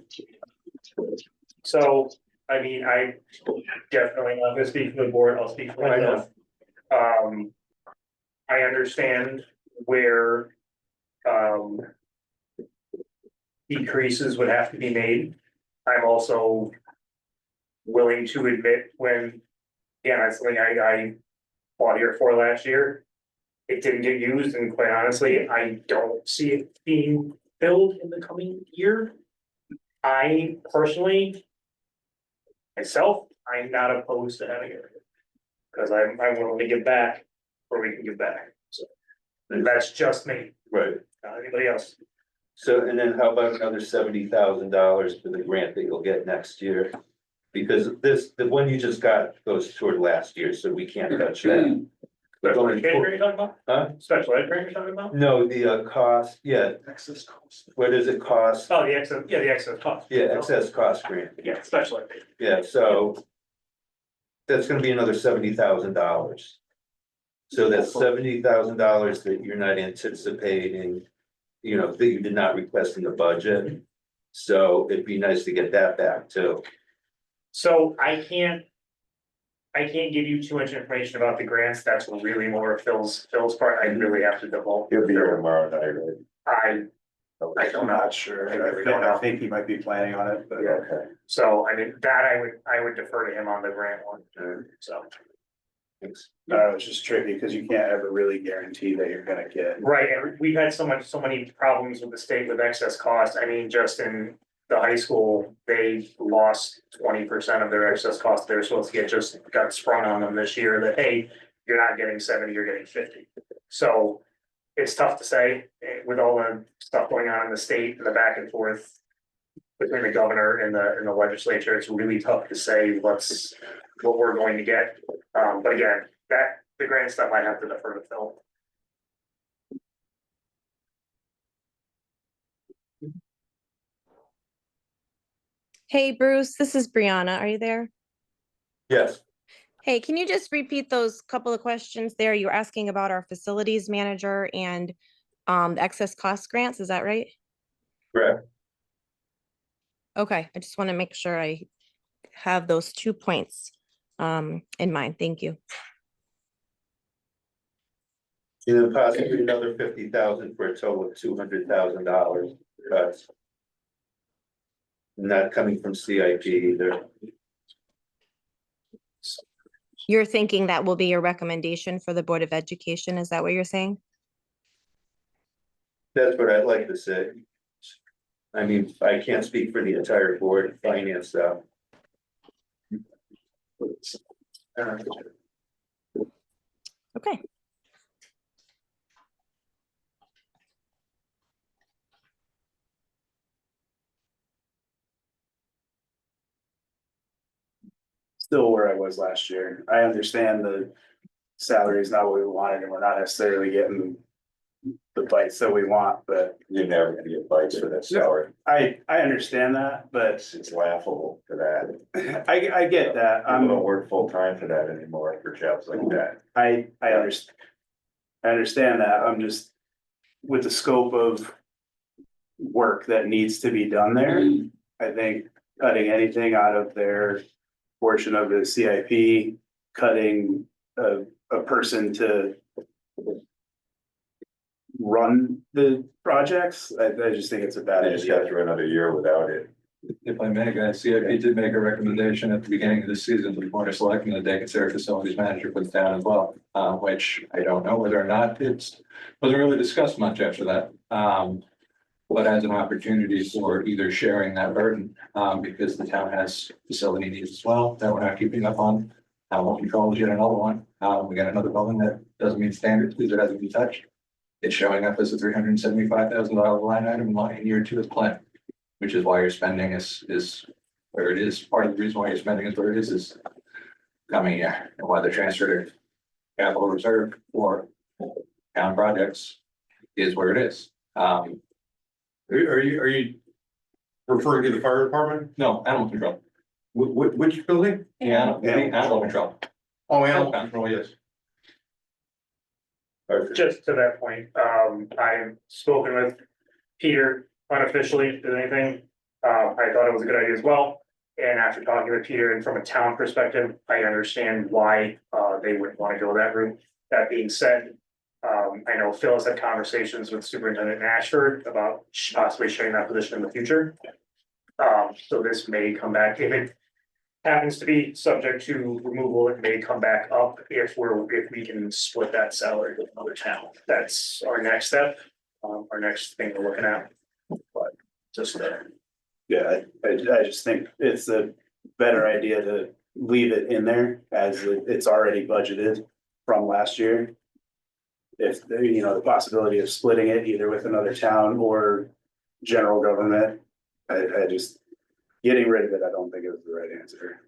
So, I mean, I definitely not gonna speak for the board, I'll speak for myself. I understand where, decreases would have to be made. I'm also willing to admit when, yeah, that's something I fought here for last year. It didn't get used, and quite honestly, I don't see it being filled in the coming year. I personally, myself, I'm not opposed to having it. Cause I'm willing to give back where we can give back, so. And that's just me, Right. not anybody else. So, and then how about another $70,000 for the grant that you'll get next year? Because this, the one you just got goes toward last year, so we can't touch that. But Special going ed grant for- you're talking about? Huh? Special ed grant you're talking about? No, the cost, yeah, Excess cost. what does it cost? Oh, the excess, yeah, the excess cost. Yeah, excess cost grant, Yeah, special ed. yeah, so. That's gonna be another $70,000. So that's $70,000 that you're not anticipating, you know, that you did not request in the budget. So it'd be nice to get that back too. So I can't give you too much information about the grants, that's really more of Phil's part, I really have to divulge. He'll be here tomorrow night, right? I I'm not sure. I think he might be planning on it, but. Yeah, okay. So, I mean, that I would defer to him on the grant one, so. Thanks. No, it's just tricky because you can't ever really guarantee that you're gonna get. Right, and we've had so many problems with the state with excess cost, I mean, just in the high school, they lost 20% of their excess cost they're supposed to get, just got sprung on them this year that, hey, you're not getting 70, you're getting 50. So it's tough to say with all the stuff going on in the state and the back and forth between the governor and the legislature, it's really tough to say what we're going to get. But again, the grant stuff I have to defer to Phil. Hey, Bruce, this is Brianna. Are you there? Yes, Hey, can you just repeat those couple of questions there? You were asking about our facilities manager and the excess cost grants, is that right? correct. Okay, I just want to make sure I have those 2 points in mind. Thank you. And then possibly another 50,000 for a total of $200,000 cuts. Not coming from CIP either. You're thinking that will be your recommendation for the Board of Education, is that what you're saying? That's what I'd like to say. I mean, I can't speak for the entire board, finance stuff. Okay. Still where I was last year. I understand the salary is not what we wanted and we're not necessarily getting the bites that we want, but You're never gonna get bites for that salary. I understand that, but It's laughable for that. I get that. I don't work full time for that anymore for jobs like that. I understand that. I'm just with the scope of work that needs to be done there. I think cutting anything out of their portion of the CIP, cutting a person to run the projects, I just think it's a bad They just got idea. through another year without it. If I may, guys, CIP did make a recommendation at the beginning of this season to the Board of Selectmen that they consider facilities manager for the town as well, which I don't know whether or not wasn't really discussed much after that. But as an opportunity for either sharing that burden, because the town has facility needs as well that we're not keeping up on. Animal control is yet another one. We got another building that doesn't meet standards because it hasn't been touched. It's showing up as a $375,000 line item in year 2 of the plan, which is why your spending is where it is. Part of the reason why your spending is where it is coming year, and why the transfer to capital reserve for town projects is where it is. Are you referring to the fire department? No, animal control. Which building? Yeah, animal control. Oh, animal control, yes. Just to that point, I've spoken with Peter unofficially, did anything, I thought it was a good idea as well. And after talking with Peter and from a town perspective, I understand why they wouldn't want to go that route. That being said, I know Phil has had conversations with Superintendent Ashford about possibly sharing that position in the future. So this may come back, if it happens to be subject to removal, it may come back up if we can split that salary with another town. That's our next step, our next thing we're looking at. But just Yeah, I just think it's a better idea to leave it in there as it's already budgeted from last year. If, you know, the possibility of splitting it either with another town or general government, I just, getting rid of it, I don't think is the right answer.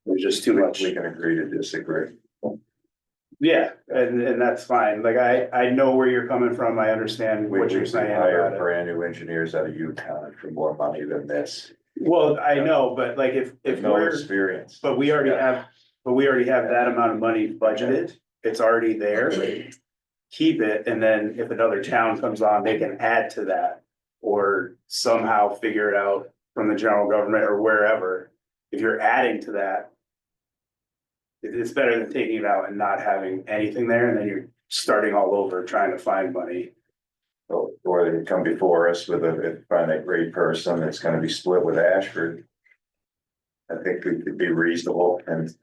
There's just too much. We can agree to disagree. Yeah, and that's fine. Like, I know where you're coming from. I understand We what you're saying hire about it. brand new engineers out of Utah for more money than this. Well, I know, but like if No we're, experience. but we already have that amount of money budgeted. It's already there. Keep it, and then if another town comes on, they can add to that. Or somehow figure it out from the general government or wherever. If you're adding to that. It's better than taking it out and not having anything there, and then you're starting all over trying to find money. Or they come before us with find a great person that's gonna be split with Ashford. I think we could be reasonable and.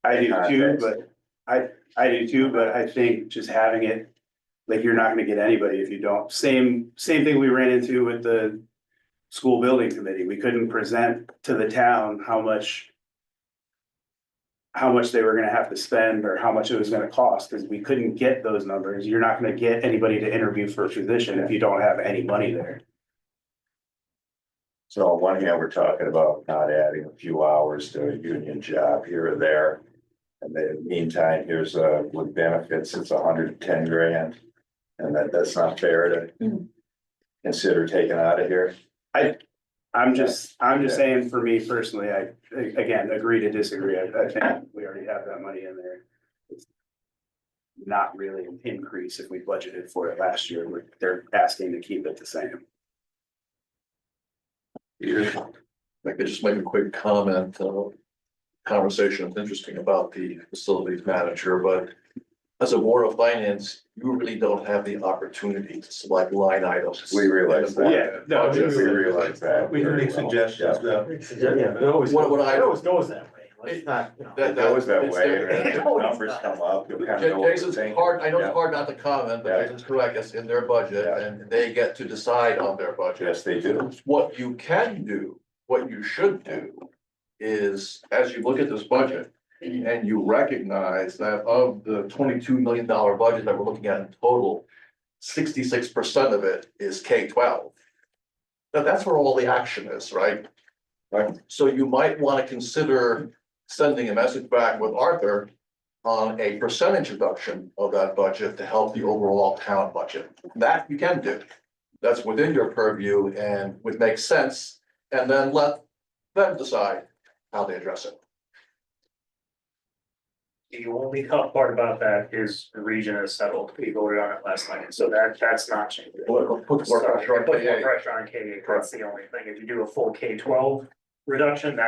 I do too, but I do too, but I think just having it, like, you're not gonna get anybody if you don't. Same thing we ran into with the school building committee. We couldn't present to the town how much they were gonna have to spend or how much it was gonna cost, because we couldn't get those numbers. You're not gonna get anybody to interview for a position if you don't have any money there. So on one hand, we're talking about not adding a few hours to a union job here or there. And then in the meantime, here's with benefits, it's $110,000. And that's not fair to consider taking out of here. I'm just saying, for me personally, I, again, agree to disagree. I think we already have that money in there. It's not really an increase if we budgeted for it last year. They're asking to keep it the same. If I could just make a quick comment, conversation is interesting about the facilities manager, but as a board of finance, you really don't have the opportunity to select line items. We realize that. Yeah, no, We realize that. We can make suggestions, though. Yeah, but it always, What I- it always goes that way. It's not, you know. It goes that it's way, there. and if the numbers come up, you'll kind of know what we're Jason's thinking. hard, I know Yeah. it's hard not to comment, but Yeah. Jason's correct, it's in their budget, Yeah. and they get to decide on their budget. Yes, they do. What you can do, what you should do, is as you look at this budget. And you recognize that of the $22 million budget that we're looking at in total, 66% of it is K-12. Now, that's where all the action is, right? Right, so you might want to consider sending a message back with Arthur on a percentage reduction of that budget to help the overall town budget. That you can do. That's within your purview and would make sense, and then let them decide how they address it. the only tough part about that is the region is settled. We voted on it last night, so that's not changing. Put more pressure on Put more KA. pressure on K-8, that's the only thing. If you do a full K-12 reduction,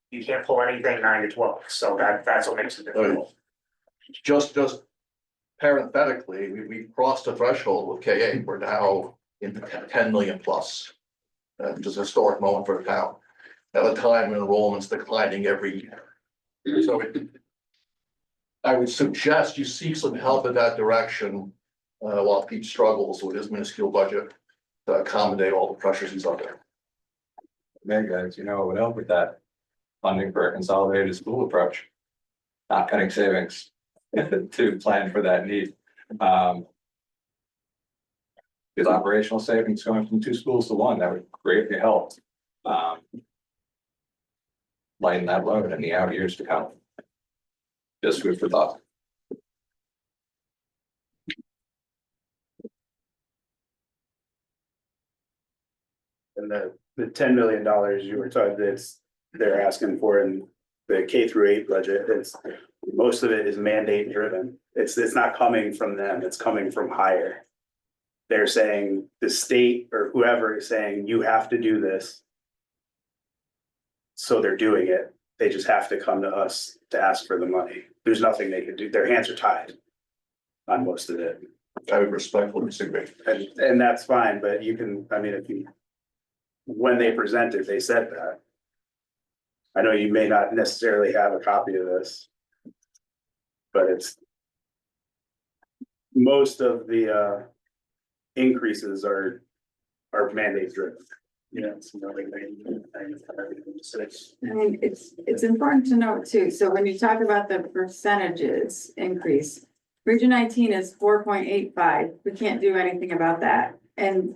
you can't pull anything 9 to 12, so that's what makes it difficult. Just parenthetically, we crossed the threshold with KA, we're now in 10 million plus. Which is a historic moment for the town, at a time when enrollment's declining every year. So I would suggest you seek some help in that direction, while Pete struggles with his minuscule budget to accommodate all the pressures he's under. Man, guys, you know, it would help with that funding for a consolidated school approach. Not cutting savings to plan for that need. Because operational savings going from 2 schools to 1, that would greatly help. Lighten that load in the out years to come. Just food for thought. And the $10 million you were talking, they're asking for in the K-8 budget, most of it is mandate driven. It's not coming from them, it's coming from higher. they're saying the state or whoever is saying you have to do this. So they're doing it. They just have to come to us to ask for the money. There's nothing they can do. Their hands are tied on most of it. I would respectfully disagree. And that's fine, but you can, I mean, if you, when they presented, they said that. I know you may not necessarily have a copy of this. But it's. Most of the increases are mandate driven. Yeah. It's not like I mean, it's important to note too, so when you talk about the percentages increase, Region 19 is 4.85, we can't do anything about that, and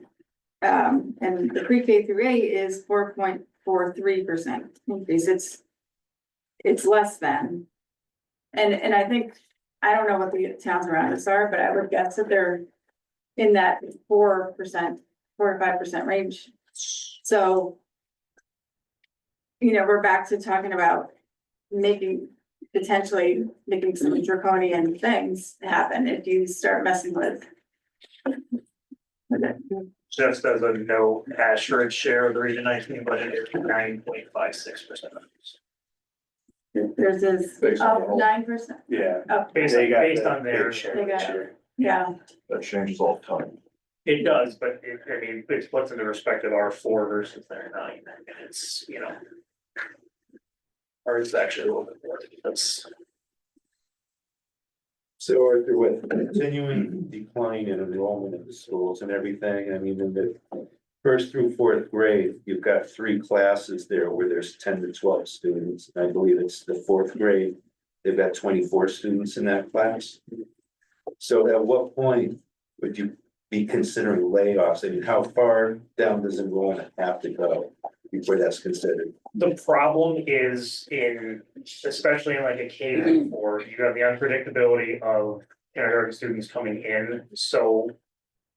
the pre-K through 8 is 4.43% increase, it's less than. And I think, I don't know what the towns around us are, but I would guess that they're in that 4%, 4 to 5% range. So, you know, we're back to talking about potentially making some draconian things happen if you start messing with it. Just as a note, Ashford's share of the Region 19 budget is 9.56%. There's this Based on up the whole- 9%. Yeah. Based They got based the on their, big share They got- this year. Yeah, That changes all the time. it does, but I mean, it's what's in the respect of our 4 versus their 9, and it's, you know. Ours is actually a little bit more, that's. So Arthur, with continuing decline in enrollment in the schools and everything, I mean, in the first through fourth grade, you've got 3 classes there where there's 10 to 12 students. And I believe it's the fourth grade, they've got 24 students in that class. So at what point would you be considering layoffs? I mean, how far down does enrollment have to go before that's considered? The problem is especially in like a K-4, you have the unpredictability of kindergarten students coming in, so.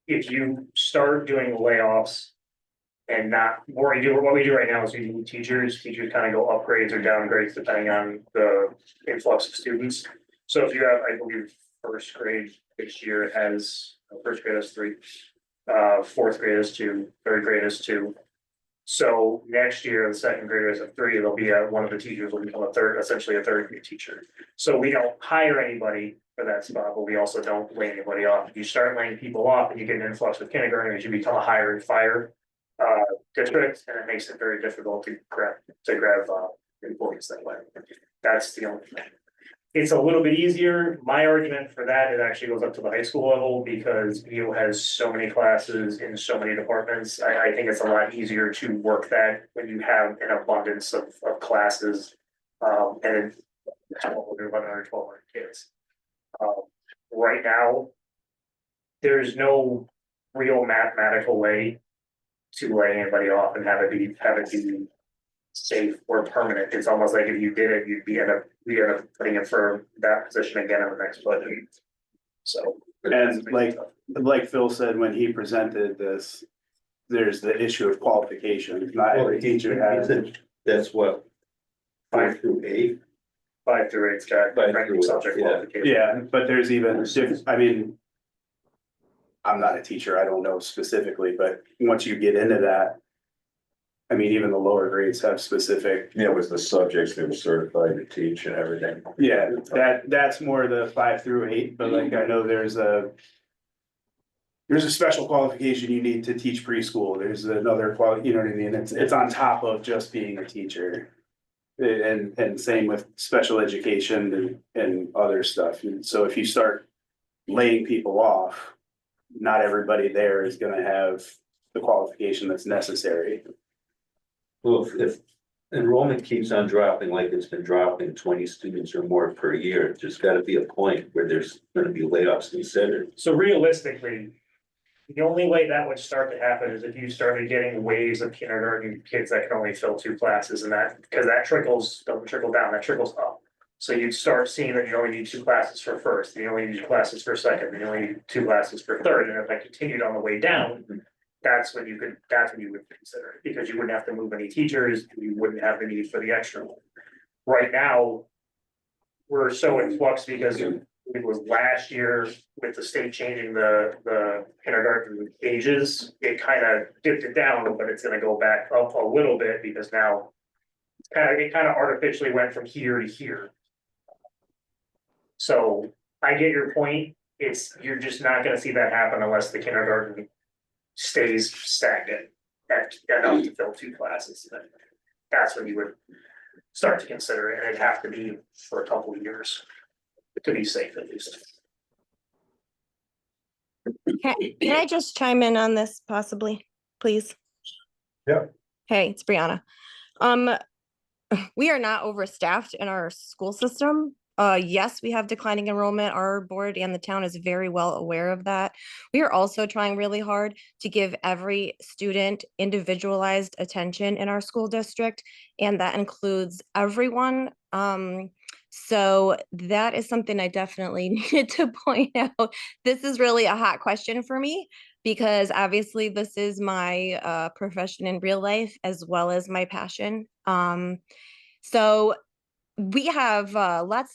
If you start doing layoffs. And not, what we do right now is we do teachers kind of go upgrades or downgrades depending on the influx of students. So if you have, I believe, first grade this year has, first grade has 3, fourth grade has 2, third grade has 2. So next year, the second graders have 3, there'll be one of the teachers will become essentially a third grade teacher. So we don't hire anybody for that spot, but we also don't lay anybody off. If you start laying people off and you get an influx of kindergartners, you become a hire and fire district, and it makes it very difficult to grab employees that way. That's the only thing. It's a little bit easier. My argument for that, it actually goes up to the high school level because BO has so many classes in so many departments. I think it's a lot easier to work that when you have an abundance of classes. And 1,100, 1,200 kids. Right now, there's no real mathematical way to lay anybody off and have it be safe or permanent. It's almost like if you did it, you'd end up putting it for that position again in the next budget. So. And like Phil said, when he presented this, there's the issue of qualifications. Not every teacher has. That's what, 5 through 8? 5 through 8's got 5 random through 8, subject yeah. qualification. Yeah, but there's even, I mean. I'm not a teacher, I don't know specifically, but once you get into that. I mean, even the lower grades have specific. Yeah, it was the subjects they were certified to teach and everything. Yeah, that's more the 5 through 8, but like I know there's a special qualification you need to teach preschool. There's another you know what I mean? It's on top of just being a teacher. And same with special education and other stuff. And so if you start laying people off, not everybody there is gonna have the qualification that's necessary. Well, if enrollment keeps on dropping like it's been dropping, 20 students or more per year, there's gotta be a point where there's gonna be layoffs considered. So realistically, the only way that would start to happen is if you started getting waves of kindergarten kids that can only fill 2 classes and that, because that doesn't trickle down, that trickles up. So you'd start seeing that you only need 2 classes for first, and you only need 2 classes for second, and you only need 2 classes for third, and if that continued on the way down, that's when you would consider it, because you wouldn't have to move any teachers, you wouldn't have the need for the extra one. Right now, we're so in flux because it was last year with the state changing the kindergarten ages, it kind of dipped it down, but it's gonna go back up a little bit because now it kind of artificially went from here to here. So I get your point. You're just not gonna see that happen unless the kindergarten stays stagnant at enough to fill 2 classes. Then that's when you would start to consider it, and it'd have to be for a couple of years to be safe at least. Can I just chime in on this possibly, please? Yeah. Hey, it's Brianna. We are not overstaffed in our school system. Yes, we have declining enrollment. Our board and the town is very well aware of that. We are also trying really hard to give every student individualized attention in our school district, and that includes everyone. So that is something I definitely needed to point out. This is really a hot question for me because obviously this is my profession in real life as well as my passion. So we have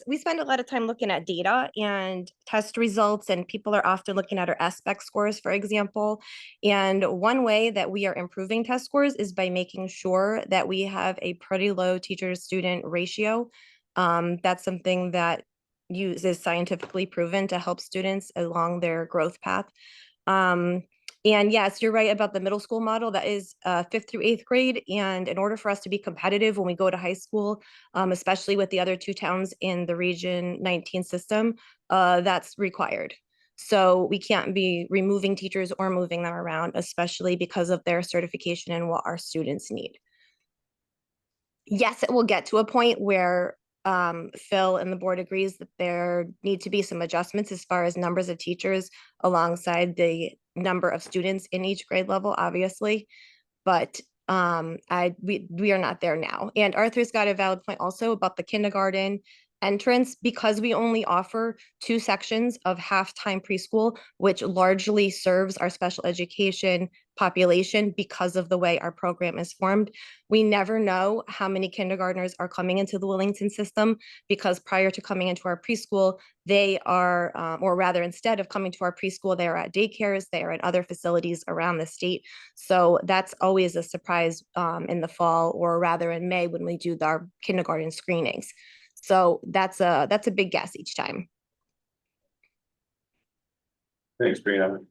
we spend a lot of time looking at data and test results, and people are often looking at our SPEC scores, for example. And one way that we are improving test scores is by making sure that we have a pretty low teacher-student ratio. That's something that is scientifically proven to help students along their growth path. And yes, you're right about the middle school model. That is 5th through 8th grade. And in order for us to be competitive when we go to high school, especially with the other 2 towns in the Region 19 system, that's required. So we can't be removing teachers or moving them around, especially because of their certification and what our students need. Yes, it will get to a point where Phil and the board agrees that there need to be some adjustments as far as numbers of teachers alongside the number of students in each grade level, obviously. But we are not there now. And Arthur's got a valid point also about the kindergarten entrance, because we only offer 2 sections of half-time preschool, which largely serves our special education population because of the way our program is formed. We never know how many kindergartners are coming into the Willington system, because prior to coming into our preschool, they are, or rather instead of coming to our preschool, they are at daycares, they are in other facilities around the state. So that's always a surprise in the fall, or rather in May when we do our kindergarten screenings. So that's a big guess each time. Thanks, Brianna.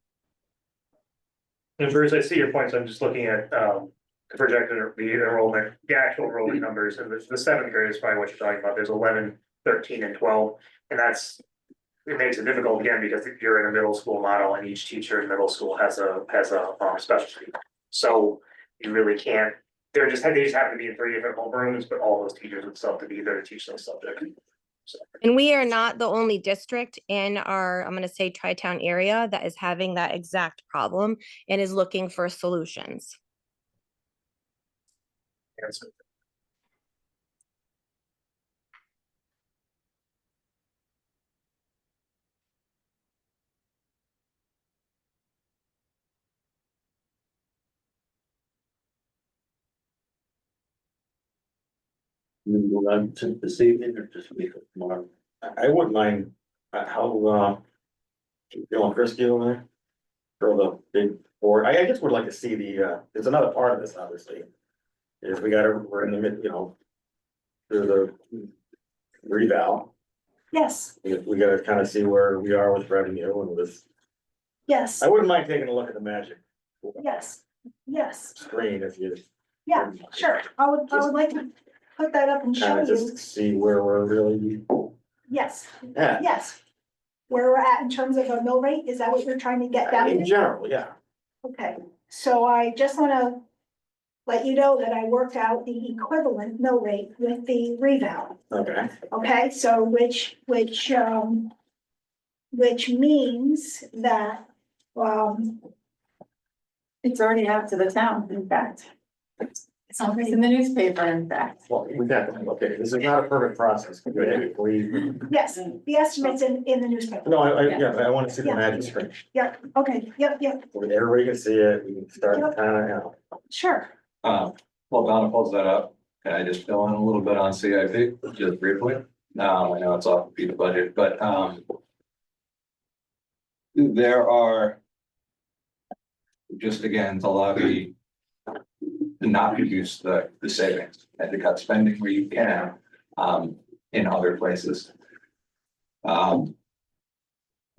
And Bruce, I see your points. I'm just looking at the projected the enrollment, the actual enrollment numbers, and the 7th grade is probably what you're talking about. There's 11, 13, and 12, and it makes it difficult again because you're in a middle school model, and each teacher in middle school has a specialty. So you really can't. They just happen to be in 3 different homerooms, but all those teachers would still have to be there to teach those subjects. So. And we are not the only district in our, I'm going to say, Tri-Town area that is having that exact problem and is looking for solutions. Yes. Move on to this evening or just leave it tomorrow? I wouldn't mind how feeling frisky over there for the big board. I just would like to see there's another part of this, obviously. Is we're in the mid, there's a reval. Yes, We gotta kind of see where we are with revenue and with, yes, I wouldn't mind taking a look at the magic yes, yes. screen if you Yeah, sure. I would like to put that up and show kind of you. just see where we're really Yes, at. yes. Where we're at in terms of a mill rate, is that what you're trying to get down In to? general, yeah. Okay, so I just wanna let you know that I worked out the equivalent mill rate with the reval. Okay. Okay, so which means that, It's already out to the town, in fact. It's already in the newspaper, in fact. Well, we got, okay, this is not a perfect process. yes, the estimates in the newspaper. No, I want to see the Yeah. magic screen. Yep, okay, yep, Everybody can see it, we can start kind of, sure. While Donna pulls that up, can I just fill in a little bit on CIP, just briefly? I know it's off the budget, but, There are. Just again, to lobby. To not reduce the savings and to cut spending where you can, in other places.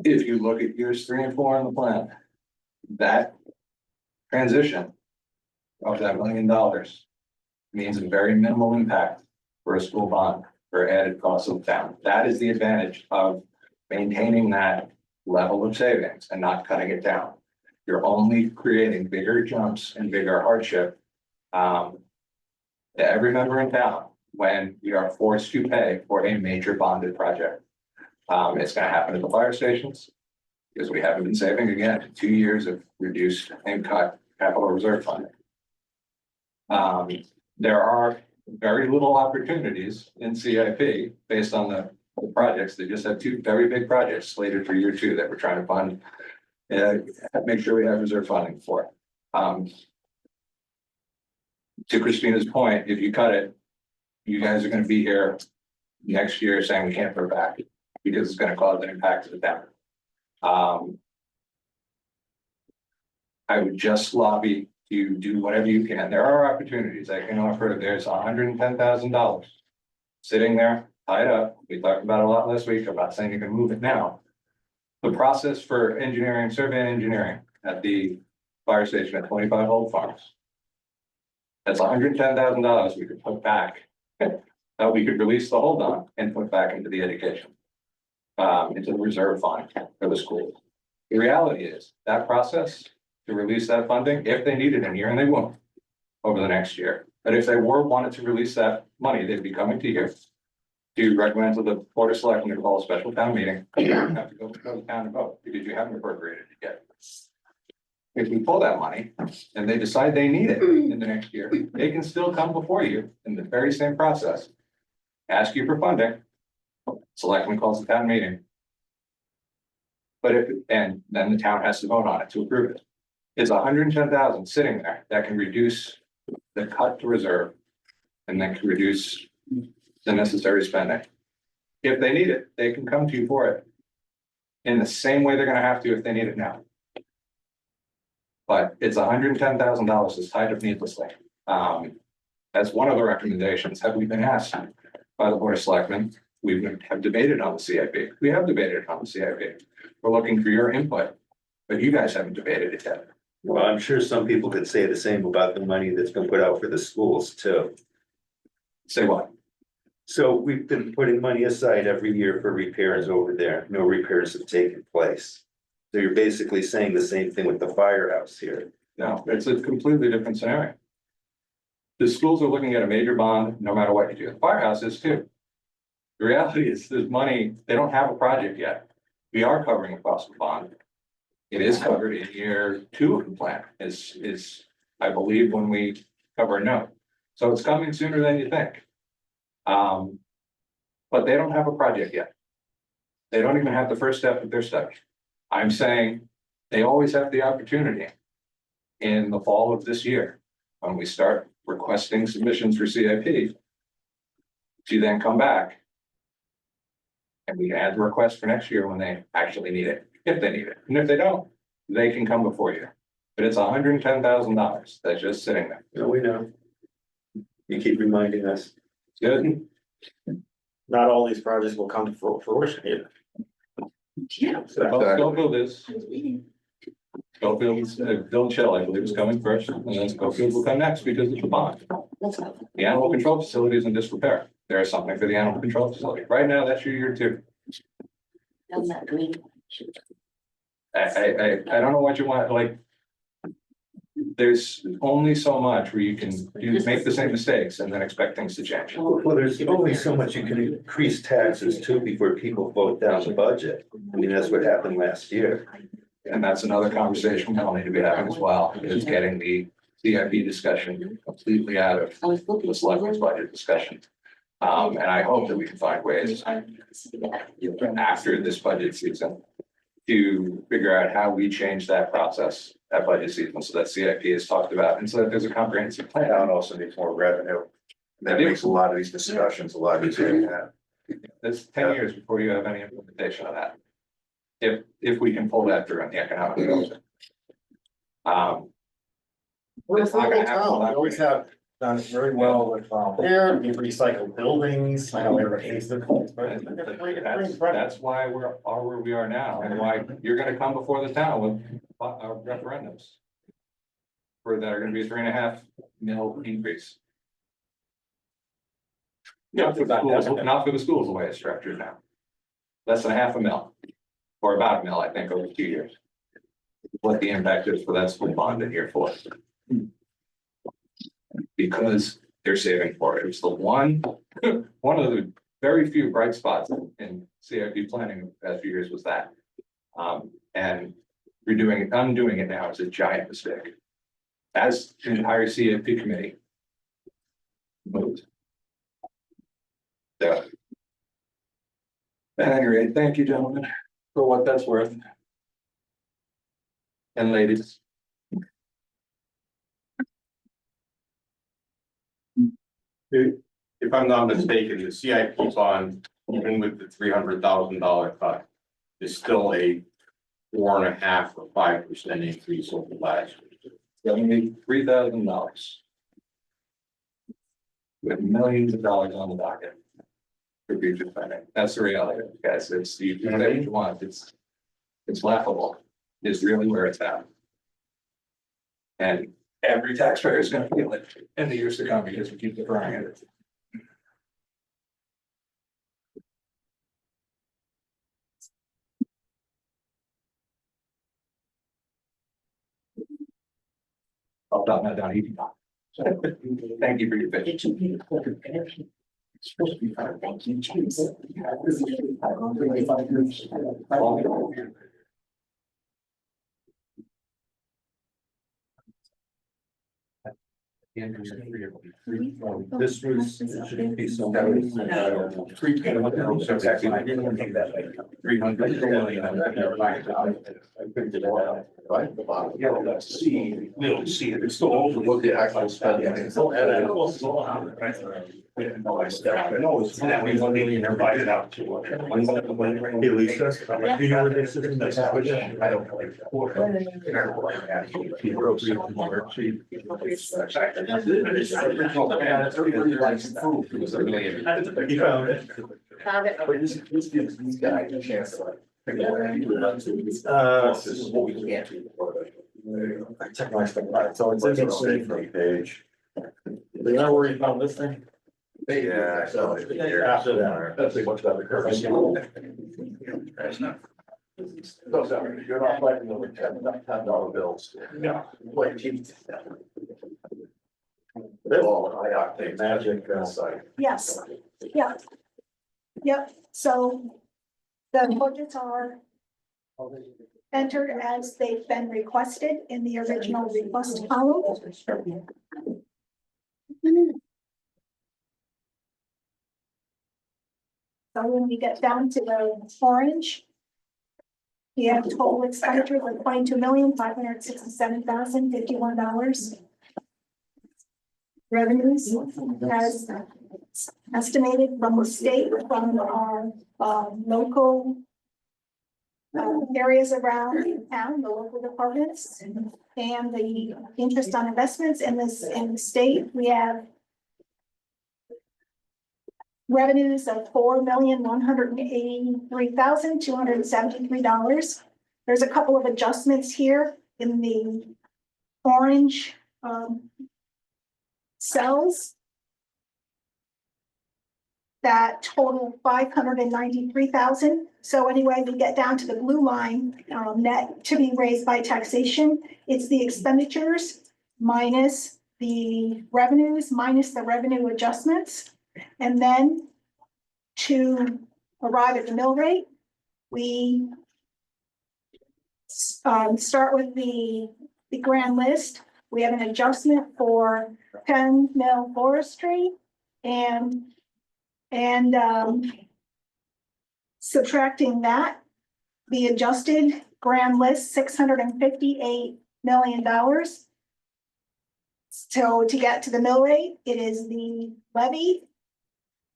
If you look at years 3 and 4 on the plan, that transition of that $1 million means a very minimal impact for a school bond for added costs of the town. That is the advantage of maintaining that level of savings and not cutting it down. You're only creating bigger jumps and bigger hardship to every member in town when we are forced to pay for a major bonded project. It's gonna happen at the fire stations because we haven't been saving again 2 years of reduced and cut capital reserve funding. There are very little opportunities in CIP based on the projects. They just have 2 very big projects slated for year 2 that we're trying to fund. Make sure we have reserve funding for it. To Christina's point, if you cut it, you guys are gonna be here next year saying we can't put it back because it's gonna cause an impact to the town. I would just lobby to do whatever you can. There are opportunities I can offer. There's $110,000 sitting there, tied up. We talked about it a lot last week. I'm not saying you can move it now. The process for engineering, survey engineering at the fire station at 25 Old Farms. That's $110,000 we could put back. We could release the hold on and put back into the education. Into the reserve fund for the schools. The reality is that process to release that funding, if they need it in here, and they won't over the next year. But if they wanted to release that money, they'd be coming to you to recommend to the Board of Selectmen to call a special town meeting. You don't have to go to the town and vote because you haven't appropriated it yet. If we pull that money and they decide they need it in the next year, they can still come before you in the very same process. Ask you for funding. Selectmen calls the town meeting. But and then the town has to vote on it to approve it. It's 110,000 sitting there that can reduce the cut to reserve. And then can reduce the necessary spending. If they need it, they can come to you for it. In the same way they're gonna have to if they need it now. But it's $110,000 that's tied up needlessly. That's one of the recommendations. Have we been asked by the Board of Selectmen? We have debated on the CIP. We have debated on the CIP. We're looking for your input, but you guys haven't debated it yet. Well, I'm sure some people could say the same about the money that's been put out for the schools too. Say what? So we've been putting money aside every year for repairs over there. No repairs have taken place. So you're basically saying the same thing with the firehouse here. No, it's a completely different scenario. The schools are looking at a major bond, no matter what you do. The firehouse is too. The reality is there's money, they don't have a project yet. We are covering the cost of bond. It is covered in year 2 of the plan is I believe when we cover a note. So it's coming sooner than you think. But they don't have a project yet. They don't even have the first step of their study. I'm saying they always have the opportunity in the fall of this year, when we start requesting submissions for CIP, to then come back. And we can add the request for next year when they actually need it, if they need it. And if they don't, they can come before you. But it's $110,000 that's just sitting there. No, we know. You keep reminding us. Good. Not all these projects will come to fruition either. Schofield is. Schofield's, Bill Chill, I believe, is coming first, and then Schofield will come next because it's a bond. The animal control facility is in disrepair. There is something for the animal control facility. Right now, that's your year 2. I don't know what you want, like. There's only so much where you can make the same mistakes and then expect things to change. Well, there's only so much you can increase taxes too before people vote down the budget. I mean, that's what happened last year. And that's another conversation we'll need to be having as well, is getting the CIP discussion completely out of the selectmen's budget discussion. And I hope that we can find ways after this budget season to figure out how we change that process at budget season so that CIP is talked about and so that there's a comprehensive plan. Town also needs more revenue. That makes a lot of these discussions a lot easier to have. It's 10 years before you have any implementation of that. if we can pull that through on the economic development. We're a It's not gonna frugal happen town, we without always have done very well with, here, we recycle buildings, I know everybody hates it. That's why we're where we are now, and why you're gonna come before the town with referendums. For that are gonna be a 3.5 mil increase. Not for the schools, the way it's structured now. Less than 0.5 mil, or about 1 mil, I think, over 2 years. What the impact is for that school bond in year 4. Because they're saving for it. It's the one of the very few bright spots in CIP planning the past few years was that. And undoing it now is a giant mistake. As the entire CIP committee moved. So. At any rate, thank you, gentlemen, for what that's worth. And ladies. If I'm not mistaken, the CIP bond, even with the $300,000 cut, is still a 4.5 or 5% increase over last year. $73,000. With millions of dollars on the docket. For future funding. That's the reality, guys. It's you can say what you want. It's laughable. It's really where it's at. And every taxpayer is gonna feel it in the years to come because we keep deferring it. I'll drop that down easy. Thank you for your patience. Supposed to be fine. Thank you, James. This was, it should be some. That was, 300 million. I printed it out. Right, the bottom. Yeah, well, let's see, we'll see it, it's still over. What the actual spending is. No, it's. That means 1 million, everybody it out to. Hey, Lisa, do you know where this is in the package? I don't know. Everybody likes food. It was a million. You found it. But this gives these guys a chance to like. This is what we can't do. Check my stuff, right, so it's interesting. Page. You know where you found this thing? Yeah. So. After that, that's much better. Those are, you're not fighting over $10 bills. Yeah. Like, geez. They're all high octane magic, site. Yes, yeah. Yep, so the budgets are entered as they've been requested in the original request column. So when we get down to the orange, we have total expenditures of $22,567,051. Revenues as estimated from the state, from our local areas around town, the local departments, and the interest on investments in the state, we have revenues of $4,183,273. There's a couple of adjustments here in the orange cells that total 593,000. So anyway, we get down to the blue line, net to be raised by taxation. It's the expenditures minus the revenues, minus the revenue adjustments. And then to arrive at the mill rate, we start with the grand list. We have an adjustment for 10 mil forestry and subtracting that, the adjusted grand list, $658 million. So to get to the mill rate, it is the levy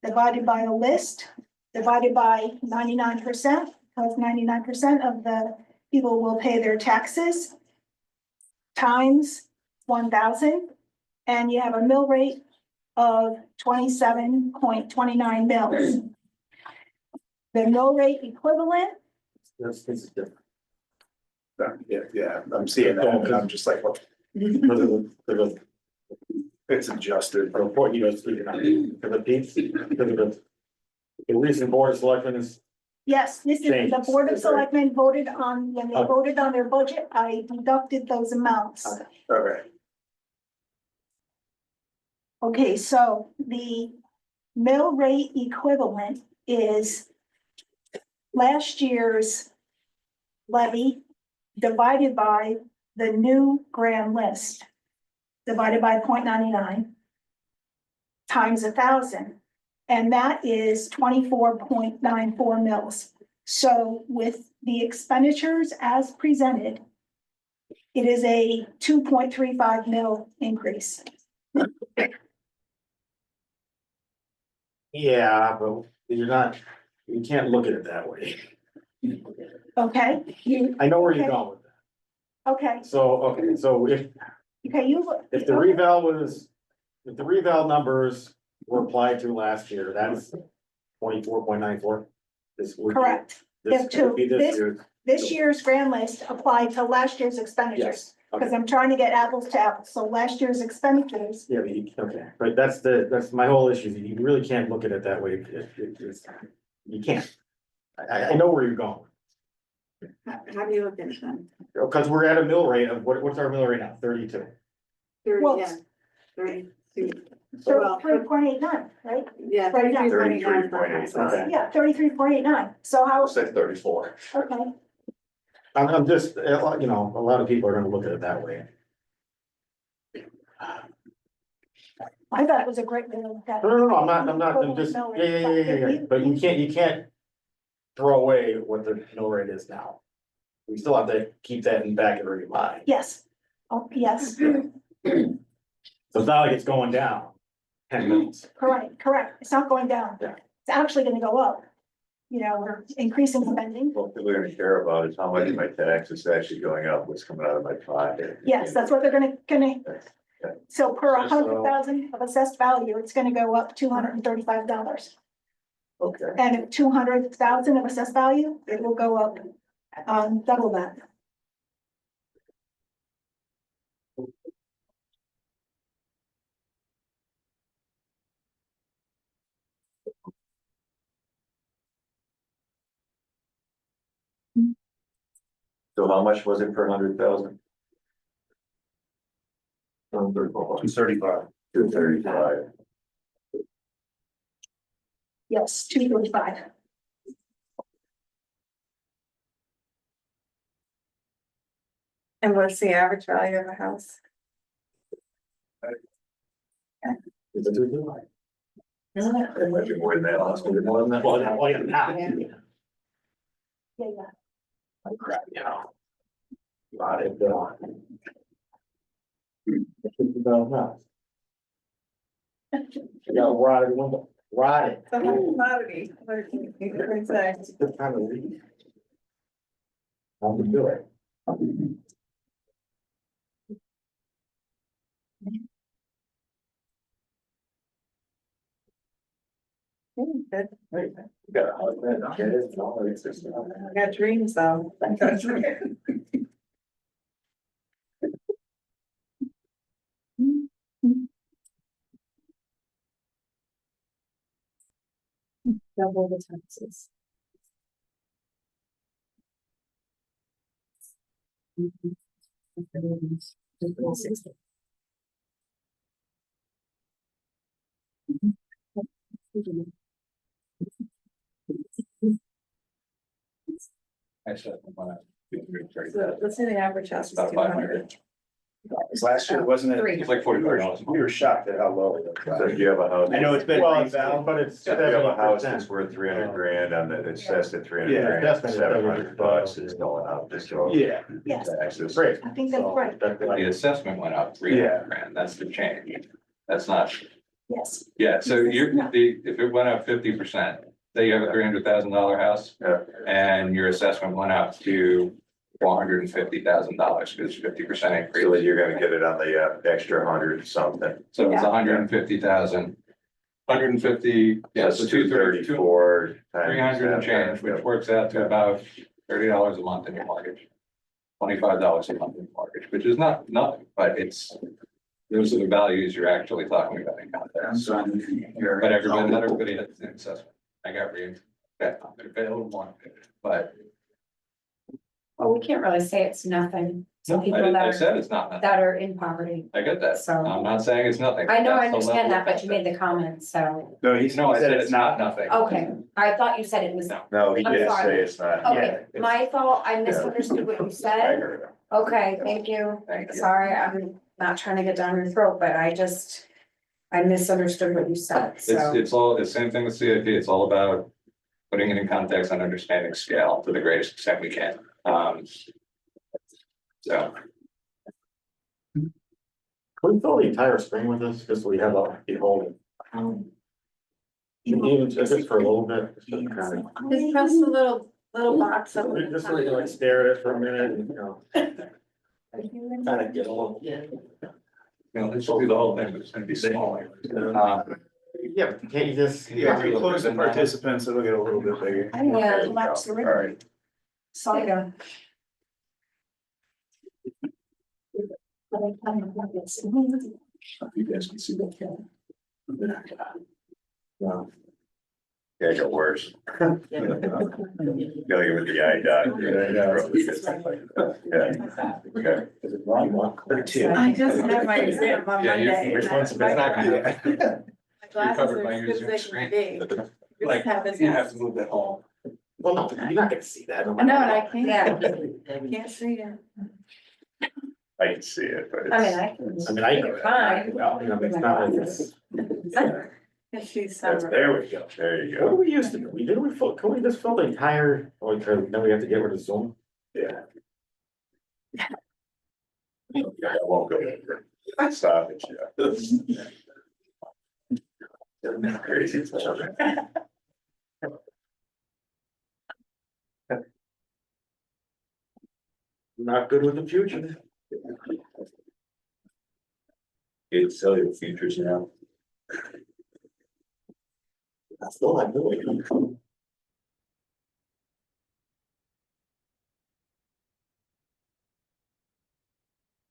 divided by the list, divided by 99%, because 99% of the people will pay their taxes times 1,000, and you have a mill rate of 27.29 mils. The mill rate equivalent, That's different. Yeah, I'm seeing that, and I'm just like, well, it's adjusted. For what you guys figured out, for the piece, the recent board of selectmen is, yes, this is the Changes. Board of Selectmen voted on, when they voted on their budget, I deducted those amounts. Okay, Okay, so the mill rate equivalent is last year's levy divided by the new grand list, divided by 0.99 times 1,000, and that is 24.94 mils. So with the expenditures as presented, it is a 2.35 mil increase. yeah, but you're not, you can't look at it that way. Okay, I know where you're Okay. going with that. okay, So if you. If the reval was, if the reval numbers were applied to last year, that's 24.94. Correct. If to this- year's. This year's grand list applied to last year's expenditures, Yes, because okay, I'm trying to get apples to apples. So last year's expenditures, yeah, but okay, right, that's my whole issue, you really can't look at it that way, you can't. I know where you're going, How do you look at them? because we're at a mill rate of, what's our mill rate now, 32? Well, Yeah, 32. so 3.89, right? Yeah. Right now. 33.8. Okay. Yeah, 33.89. So how, I'll say 34. okay, I'm just, a lot of people are gonna look at it that way. I thought it was a great way to look at it. No, I'm just, yeah, but you can't throw away what the mill rate is now. We still have to keep that in back of your mind. Yes, oh, yes, So it's not like it's going down 10 minutes. correct. It's not going down. Yeah. It's actually gonna go up. You know, we're increasing spending. What we're gonna care about is how much of my tax is actually going up, what's coming out of my pocket. Yes, that's what they're gonna, so per So- 100,000 of assessed value, it's gonna go up $235. Okay. And at 200,000 of assessed value, it will go up, double that. So how much was it per 100,000? 235. 235. Yes, 235. And what's the average value of a house? Is it too good? It might be more than that. It's more than that. Well, yeah, now. Yeah. Crap, Lot it down. Yeah, rotted window, rotted. The whole commodity. What can you say? It's a good time to leave. How to do it. Good. You got a husband, kids, no, it's just. I got dreams though. Double the taxes. Actually, So let's say the average house is about 500. Last year, wasn't it? It's like $45. We were shocked at how low it So was. if you have a house. I know it's been Well, reval, but it's. If you have a house 70%. that's worth 300 grand on the, it's assessed at 300 Yeah, grand, definitely. 700 bucks is going up, just go. yeah, Yes, Taxes. Great. I think that's So, right. that's The like- assessment went up Yeah. 300 grand, that's the change. That's not, Yes, yeah, so if it went up 50%, say you have a $300,000 house. Yeah. And your assessment went up to $450,000, because 50% So increase. that you're gonna get it on the extra hundred something. So it's Yeah. 150,000. 150, Yeah, so so 230, 234. 300 and change, which works out to about $30 a month in your mortgage. $25 a month in your mortgage, which is not nothing, but those are the values you're actually talking about in context. But everybody has the same assessment. I got reamed. Yeah, I'm gonna pay a little more, but Well, we can't really say it's nothing. no, Some people I that said are, it's not nothing. that are in poverty. I get that. So- I'm not saying it's nothing. I know, I That's the understand level that, of but you made the comment, so, No, No, I said it's not nothing. okay, I thought you said it was. No. No, he I'm did sorry. say it's not. Okay, my fault, I misunderstood what you I said. heard him. Okay, thank you. Thank you. Sorry, I'm not trying to get down your throat, but I misunderstood what you said, so. It's all, the same thing with CIP. It's all about putting it in context and understanding scale to the greatest extent we can. So, Can we fill the entire screen with this, just so we have the whole, even just for a little bit? Just to kind of- Just press the little box up. Just so we can like stare at it for a minute and, you know. Kind of get a little. let's do the whole thing, but it's gonna be small. Yeah, can't you just? Yeah, if you close the participants, it'll get a little bit bigger. I don't Yeah. know, collapse the All river. right. Sorry. Yeah. You guys can see that. Yeah, it got worse. Going with the eye dot. Yeah. Okay. Is it wrong one? I just had my exam on Yeah, Monday. which and one's my- not gonna be? My glasses covered are by as your good as Zoom they screen. can be. You Like, just have this- you have to move that home. Well, no, you're not gonna see that. No, and I can't. Yeah. Can't see it. I can see it, but I mean, it's. I can. I mean, I. You're fine. Well, you know, it's not like it's. If she's That's, summer. there we go, there you What do go. we used to do? Didn't we fill, can we just fill the entire, oh, because then we have to get rid of Zoom? Yeah. I won't go there. Stop it, yeah. Crazy. Not good with the future. It's cellular features now. That's still not doing.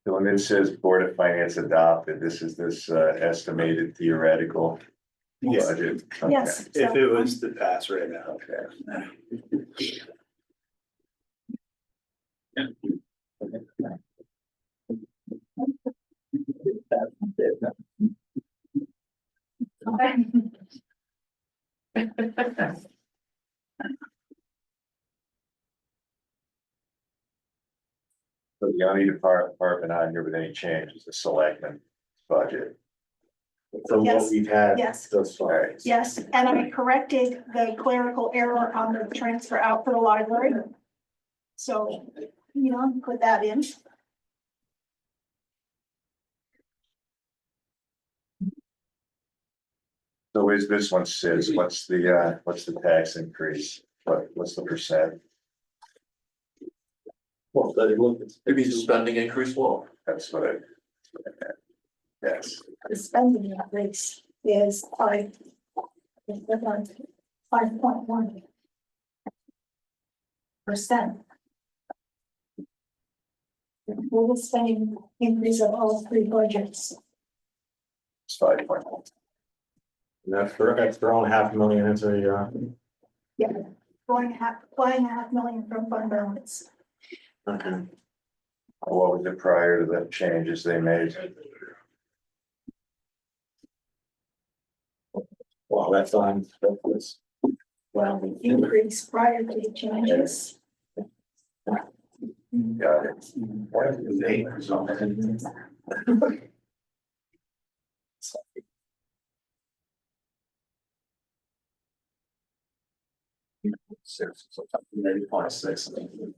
So when it says Board of Finance adopted, this is this estimated theoretical Yes, budget. Okay. Yes. if it was to pass right now. Okay. So the only department on here with any change is the selectmen budget. From what Yes. we've had Yes. thus far. Yes, and I corrected the clerical error on the transfer out for the library. So, put that in. So is this one says, what's the tax increase? What's the percent? Well, they look. Maybe the spending increase law. That's what I meant. Yes, The spending increase is 5.1%. Total spending increase of all three budgets. it's 5.1. That's throwing 500,000 into the, Yeah, going half million from fund balance. okay. What was it prior to the changes they made? Well, that's on, that's. Well, the increase prior to the changes. Got it. What is the date or something? Maybe 0.6.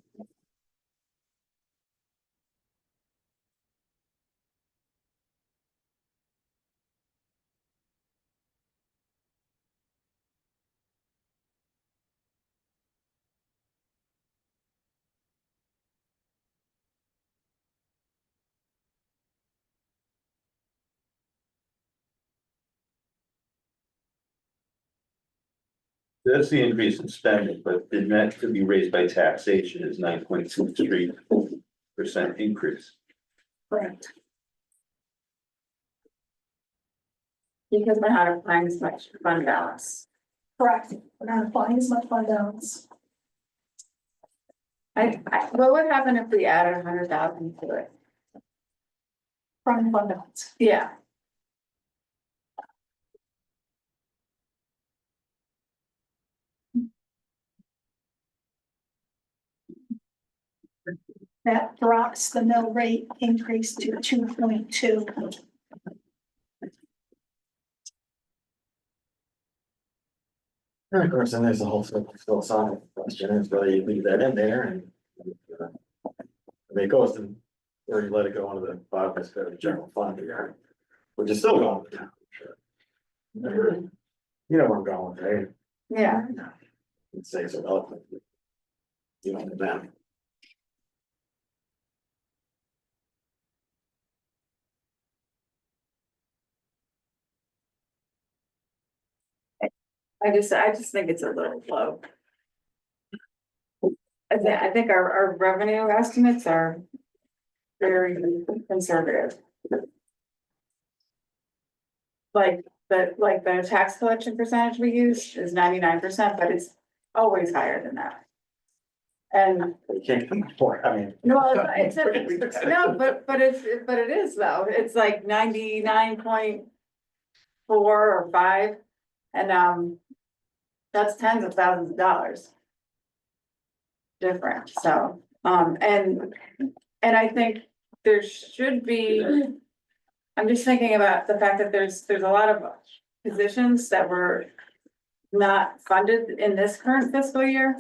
that's the increase in spending, but the net to be raised by taxation is 9.23% increase. Correct. Because we're not applying as much fund balance. Correct, we're not applying as much fund balance. What would happen if we added 100,000 to it? From fund balance. Yeah. That drops the mill rate increase to 2.2. And of course, then there's the whole philosophical question is whether you leave that in there and. I mean, it goes to, or you let it go into the bottom of the general fund here, which is still going to town, sure. You know where I'm going, right? Yeah. It says it eloquently. You know, them. I just think it's a little low. I think our revenue estimates are very conservative. Like the tax collection percentage we use is 99%, but it's always higher than that. And You can't get much more, I mean. no, no, but it is though. It's like 99.4 or 5. And that's tens of thousands of dollars. Different, so, and I think there should be. I'm just thinking about the fact that there's a lot of positions that were not funded in this current fiscal year.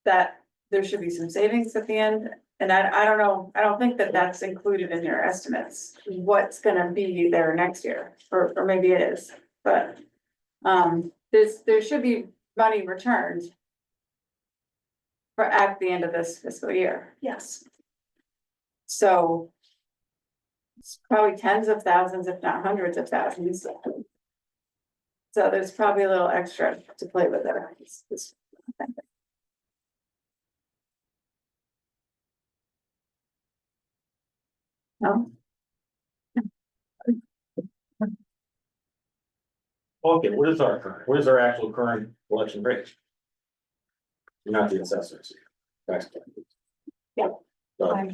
That there should be some savings at the end, and I don't know, I don't think that that's included in your estimates. What's gonna be there next year, or maybe it is, but there should be money returned for at the end of this fiscal year. Yes, So it's probably tens of thousands, if not hundreds of thousands. So there's probably a little extra to play with there. No, Okay, what is our actual current election rate? Not the assessors. Next. Yeah. So, I,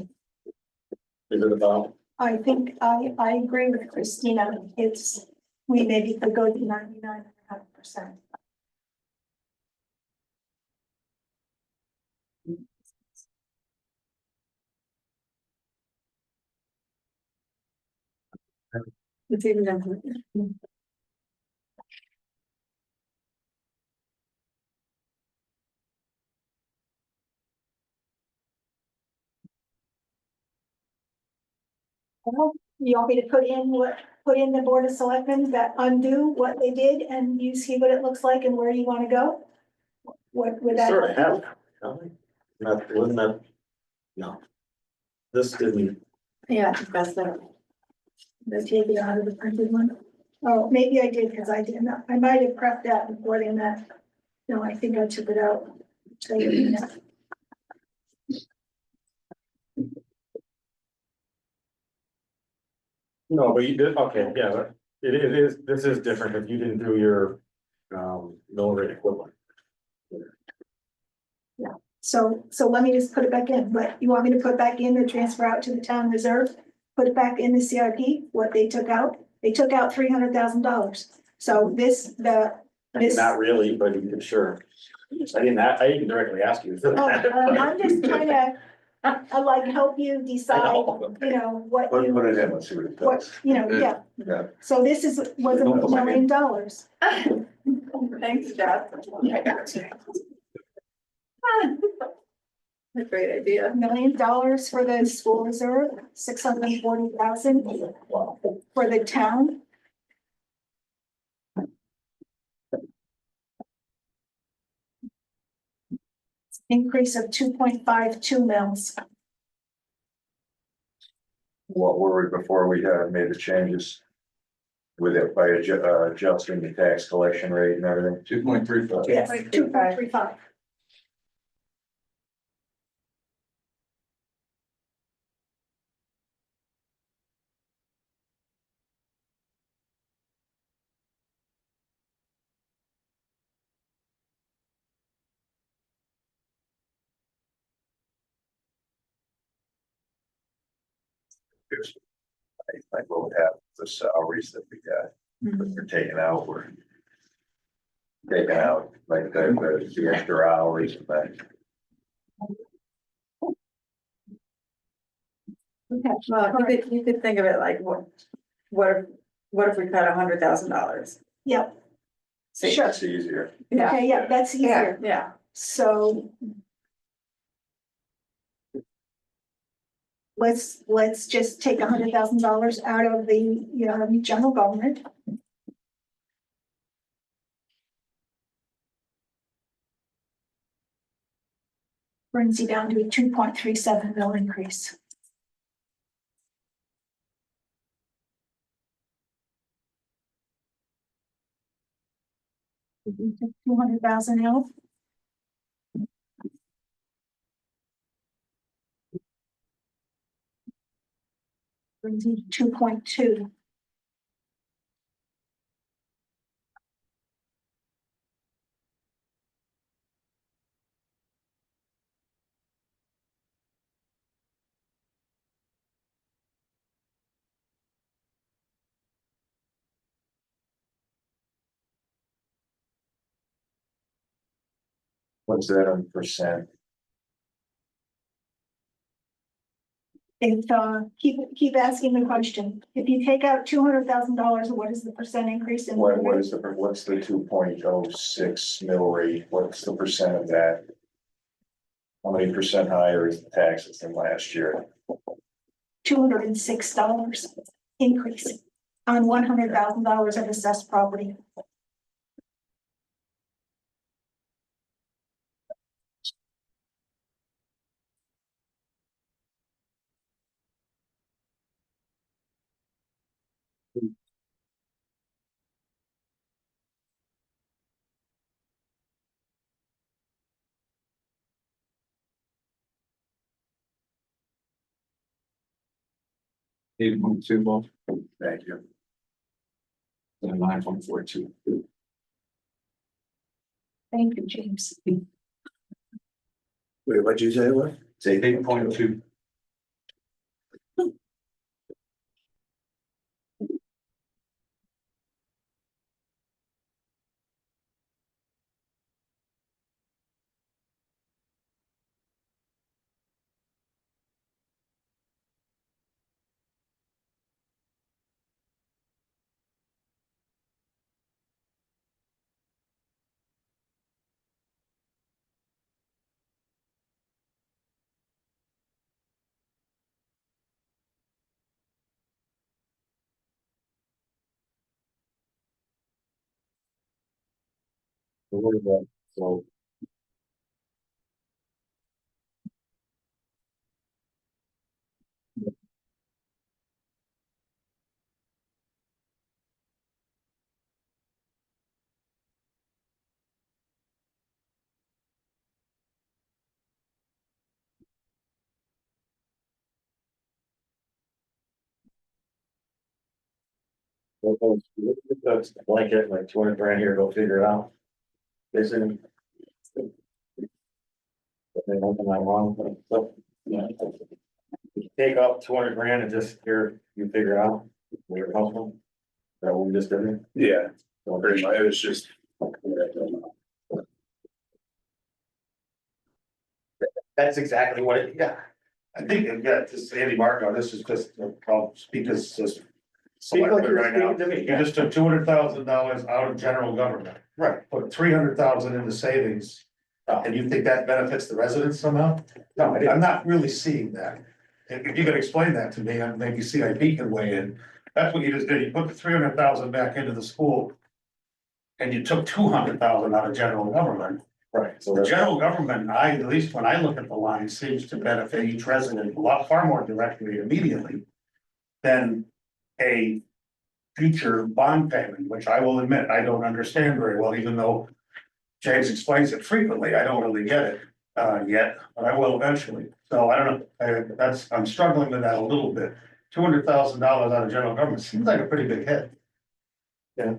is it about, I think I agree with Christina, we maybe could go to 99.5%. it's even. You want me to put in the Board of Selectmen that undo what they did and you see what it looks like and where you want to go? What would that? sort of have, don't we? Not, wasn't that? No. This didn't, Yeah, that's the. The take it out of the printed one? Oh, maybe I did, because I didn't, I might have prepped that before they met. No, I think I took it out. no, but you did, okay, yeah, but it is, this is different if you didn't do your, mill rate equivalent. So let me just put it back in, but you want me to put back in the transfer out to the town reserve? Put it back in the CIP, what they took out $300,000. So this. Not really, but you could sure. I didn't directly ask you. I'm just trying to, I like help you decide, what Put you, it in, let's see what it what, does. yeah. Yeah. So this was $1 million. Thanks, Jeff. A great idea. $1 million for the school reserve, 640,000 for the town. Increase of 2.52 mils. What were we before we made the changes? with it by adjusting the tax collection rate and everything. 2.35. Yes, 2.35. I will have the salaries that we got, that we're taking out, we're taking out like the extra hours and that. Okay. Well, you could think of it like, what if we cut $100,000? Yep, See, sure. It's easier. Yeah. Okay, yeah, that's easier. Yeah, So let's just take $100,000 out of the general government. Brings you down to a 2.37 mil increase. Take 200,000 out. Brings you to 2.2. What's that on percent? If, keep asking the question, if you take out $200,000, what is the percent increase in? What's the 2.06 mill rate? What's the percent of that? How many percent higher is the taxes than last year? $206 increase on $100,000 of assessed property. Eight point two, well, Thank you. and 9.42. Thank you, James. Wait, what'd you say? What? Say 8.2. So. That's blanket, like 200 grand here, go figure it out. Basically. They don't am I wrong, but yeah. Take up 200 grand and just here, you figure out where it comes from. That what we just did. Yeah, pretty much. It was just. That's exactly what it, yeah. I think, yeah, this Andy Martin, this is just, I'll speak as just. Speak like you're right now. speaking to me. You just took $200,000 out of general government. Right. Put 300,000 into savings. And you think that benefits the residents somehow? No, I'm not really seeing that. If you could explain that to me, and maybe CIP can weigh in. That's what you just did. You put the 300,000 back into the school. And you took 200,000 out of general government. Right. So the general government, at least when I look at the line, seems to benefit each resident a lot far more directly immediately. Than a future bond payment, which I will admit, I don't understand very well, even though James explains it frequently, I don't really get it, yet, but I will eventually. So I don't know, I'm struggling with that a little bit. $200,000 out of general government seems like a pretty big hit. Yeah,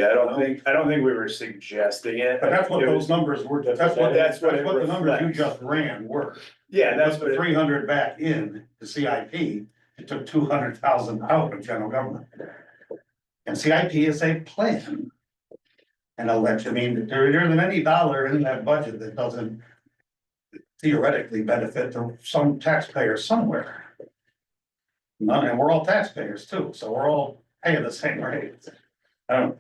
I don't think we were suggesting it. But that's what It those was- numbers were, that's what the numbers you just ran were. Yeah, that's Put what the it, 300 back in the CIP, it took 200,000 out of general government. And CIP is a plan. And I'll let you, I mean, there isn't any dollar in that budget that doesn't theoretically benefit some taxpayer somewhere. And we're all taxpayers too, so we're all paying the same rate. I don't,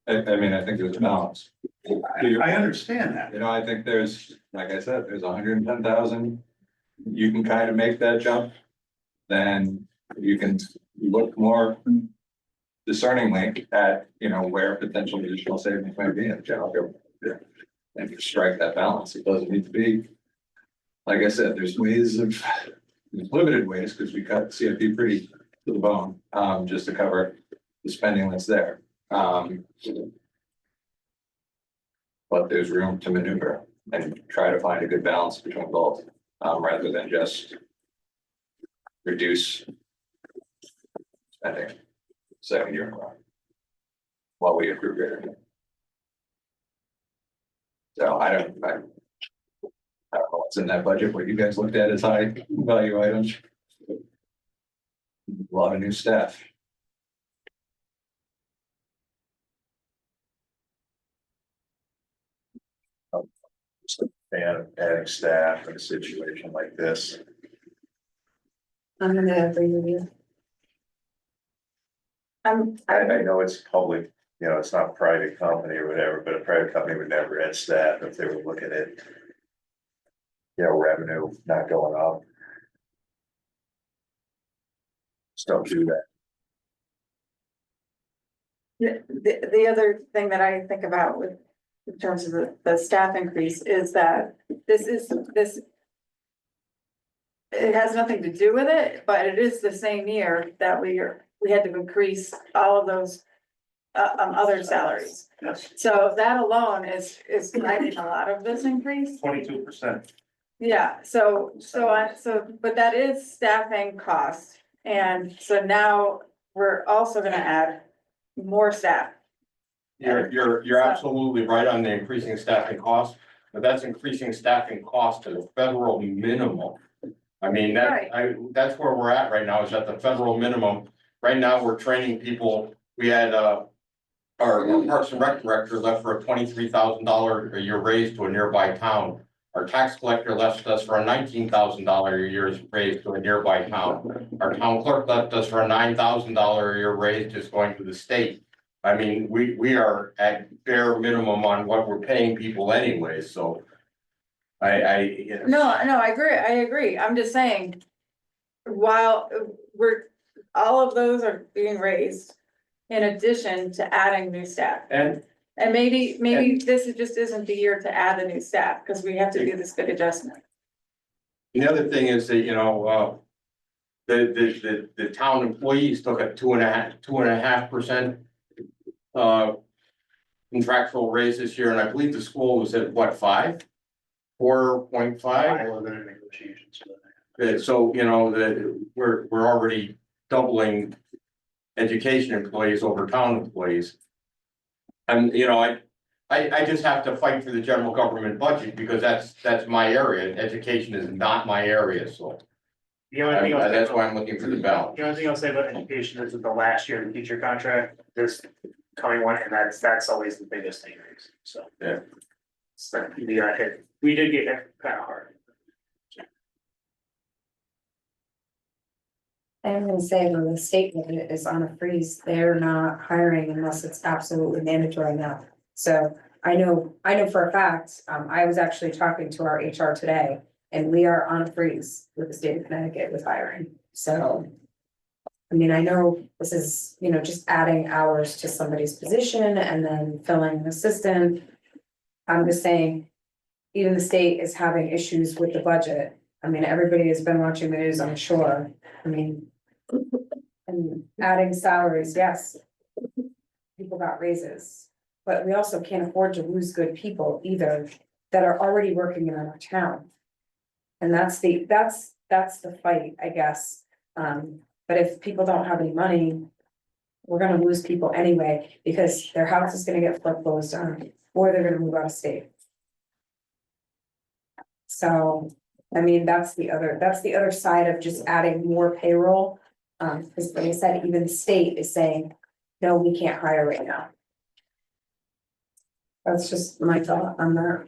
I mean, I think there's a balance. I understand that. You know, I think there's, like I said, there's 110,000. You can kind of make that jump. Then you can look more discerningly at, you know, where potential additional savings might be in the general government. And you strike that balance. It doesn't need to be. Like I said, there's limited ways, because we cut CIP pretty to the bone, just to cover the spending that's there. But there's room to maneuver and try to find a good balance between both, rather than just reduce spending 7 year in a row while we accrue greater. So I don't know what's in that budget, what you guys looked at as high value items. A lot of new staff. Just a fan of adding staff in a situation like this. I'm gonna agree with you. I know it's public, you know, it's not a private company or whatever, but a private company would never add staff if they were looking at, you know, revenue not going up. Just don't do that. The other thing that I think about with, in terms of the staff increase is that this. It has nothing to do with it, but it is the same year that we had to increase all of those other salaries. Yes, So that alone is driving a lot of this increase. 22%. Yeah, so, but that is staffing cost. And so now we're also gonna add more staff. You're absolutely right on the increasing staffing cost, but that's increasing staffing cost to the federal minimum. I mean, that's where we're at right now, is at the federal minimum. Right now, we're training people. We had, our Parks and Rec director left for a $23,000 a year raise to a nearby town. Our tax collector left us for a $19,000 a year raise to a nearby town. Our town clerk left us for a $9,000 a year raise just going to the state. I mean, we are at bare minimum on what we're paying people anyway, so. You know. No, I agree. I'm just saying. While all of those are being raised. In addition to adding new staff. And maybe this just isn't the year to add the new staff, because we have to do this big adjustment. The other thing is that, you know, the town employees took a 2.5% contractual raise this year, and I believe the school was at what, 4.5? So, you know, we're already doubling education employees over town employees. And, you know, I just have to fight for the general government budget, because that's my area. Education is not my area, so. The only thing That's why I'm looking for the balance. The only thing I'll say about education is that the last year of the teacher contract, this coming one, and that's always the biggest increase, so. Yeah. So we did get hit kind of hard. I'm gonna say when the state budget is on a freeze, they're not hiring unless it's absolutely mandatory now. So I know for a fact, I was actually talking to our HR today, and we are on a freeze with the state of Connecticut with hiring, so. I mean, I know this is, you know, just adding hours to somebody's position and then filling an assistant. I'm just saying, even the state is having issues with the budget. I mean, everybody has been watching the news, I'm sure, I mean. And adding salaries, yes. People got raises, but we also can't afford to lose good people either that are already working in our town. And that's the fight, I guess. But if people don't have any money, we're gonna lose people anyway, because their house is gonna get foreclosed on, or they're gonna move out of state. So, I mean, that's the other side of just adding more payroll. Because like I said, even the state is saying, no, we can't hire right now. That's just my thought on that.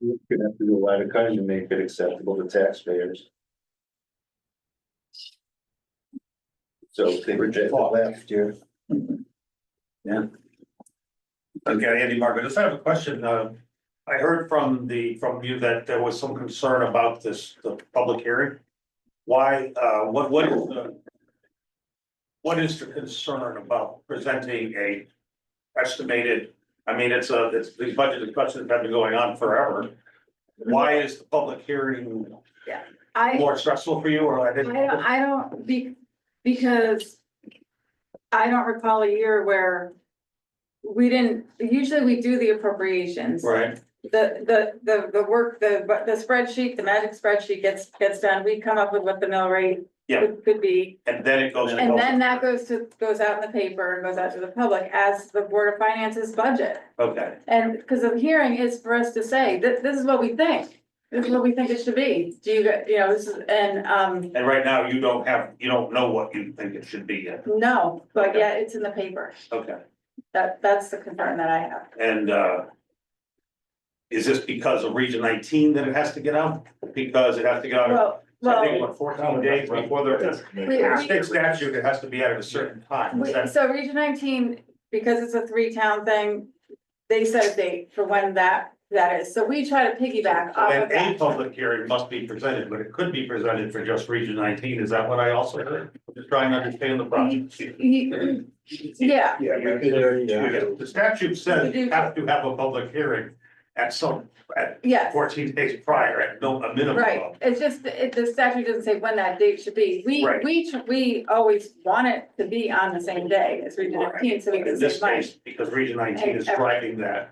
We're gonna have to do a lot of cutting to make it acceptable to taxpayers. So they rejected last year. Yeah. Okay, Andy Margaret, just have a question. I heard from you that there was some concern about the public hearing. Why, what is the concern about presenting a estimated, I mean, it's these budget discussions have been going on forever. Why is the public hearing more stressful for you, or because I don't recall a year where we didn't, usually we do the appropriations. Right. The work, the spreadsheet, the magic spreadsheet gets done, we come up with what the mill rate could be. And then it goes. And then that goes out in the paper and goes out to the public as the Board of Finance's budget. Okay. And because the hearing is for us to say, this is what we think. This is what we think it should be. Do you, this is, and right now you don't know what you think it should be yet. no, but yeah, it's in the paper. Okay. That's the concern that I have. And, is this because of Region 19 that it has to get out? Because it has to get out, I think, what, 14 days before the state statute, it has to be out at a certain time. Is that- So Region 19, because it's a 3-town thing, they set a date for when that is. So we try to piggyback off Then of a that. public hearing must be presented, but it could be presented for just Region 19. Is that what I also heard? Just trying to understand the process. Yeah, The statute says you have to have a public hearing at yes. 14 days prior, at a minimum Right, of. it's just, the statute doesn't say when that date should be. Right. We always want it to be on the same day as Region 19, so we In can this save money. case, because Region 19 is And- driving that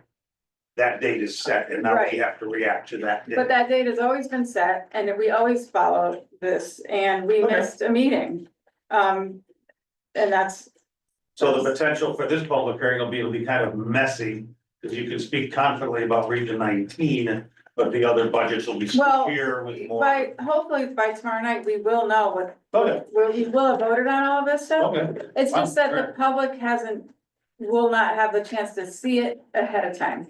date is set, and now Right. we have to react to that. But that date has always been set, and we always follow this, and we Okay. missed a meeting. And that's, So the potential for this public hearing will be kind of messy, because you can speak confidently about Region 19, but the other budgets will be Well, here with more. hopefully by tomorrow night, we will know what, Okay. we will have voted on all this stuff. Okay. It's just Fine. that the public will not have the chance to see it ahead of time.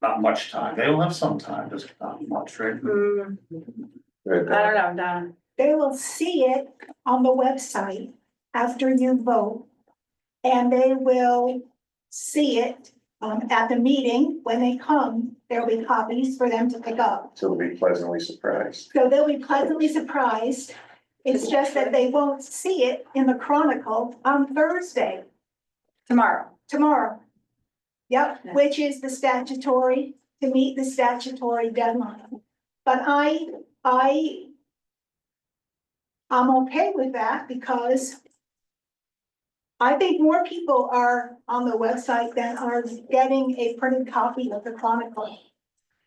Not much time. They'll have some time, just not much, right? I don't know, Donna. They will see it on the website after you vote. And they will see it at the meeting. When they come, there'll be copies for them to pick up. So they'll be pleasantly surprised. So they'll be pleasantly surprised. It's just that they won't see it in the Chronicle on Thursday, tomorrow. Yep, Yeah. which is the statutory, to meet the statutory deadline. But I'm okay with that because I think more people are on the website than are getting a printed copy of the Chronicle.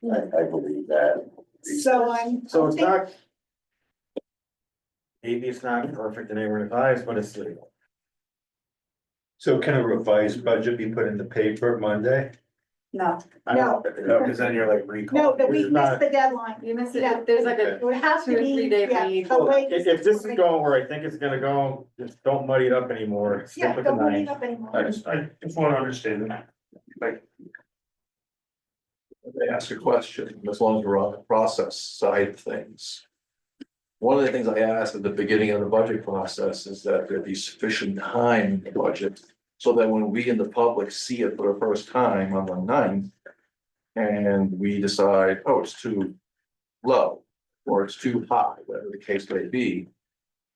I believe that. So I'm. So it's not. Maybe it's not perfect in everyone's eyes, but it's legal. So can a revised budget be put in the paper Monday? No, No, because then you're like recall. no, that we missed the deadline. you missed Yeah. it. There's like It would have to 2 or be, 3 day yeah. lead. the way- If this is going where I think it's gonna go, just don't muddy it up anymore. Stick Yeah, with the don't bring it 9. up anymore. I just want to understand it. Like, Let me ask a question, as long as we're on the process side of things. One of the things I asked at the beginning of the budget process is that there be sufficient time in the budget. So that when we in the public see it for the first time on the 9th. And we decide, oh, it's too low, or it's too high, whatever the case may be.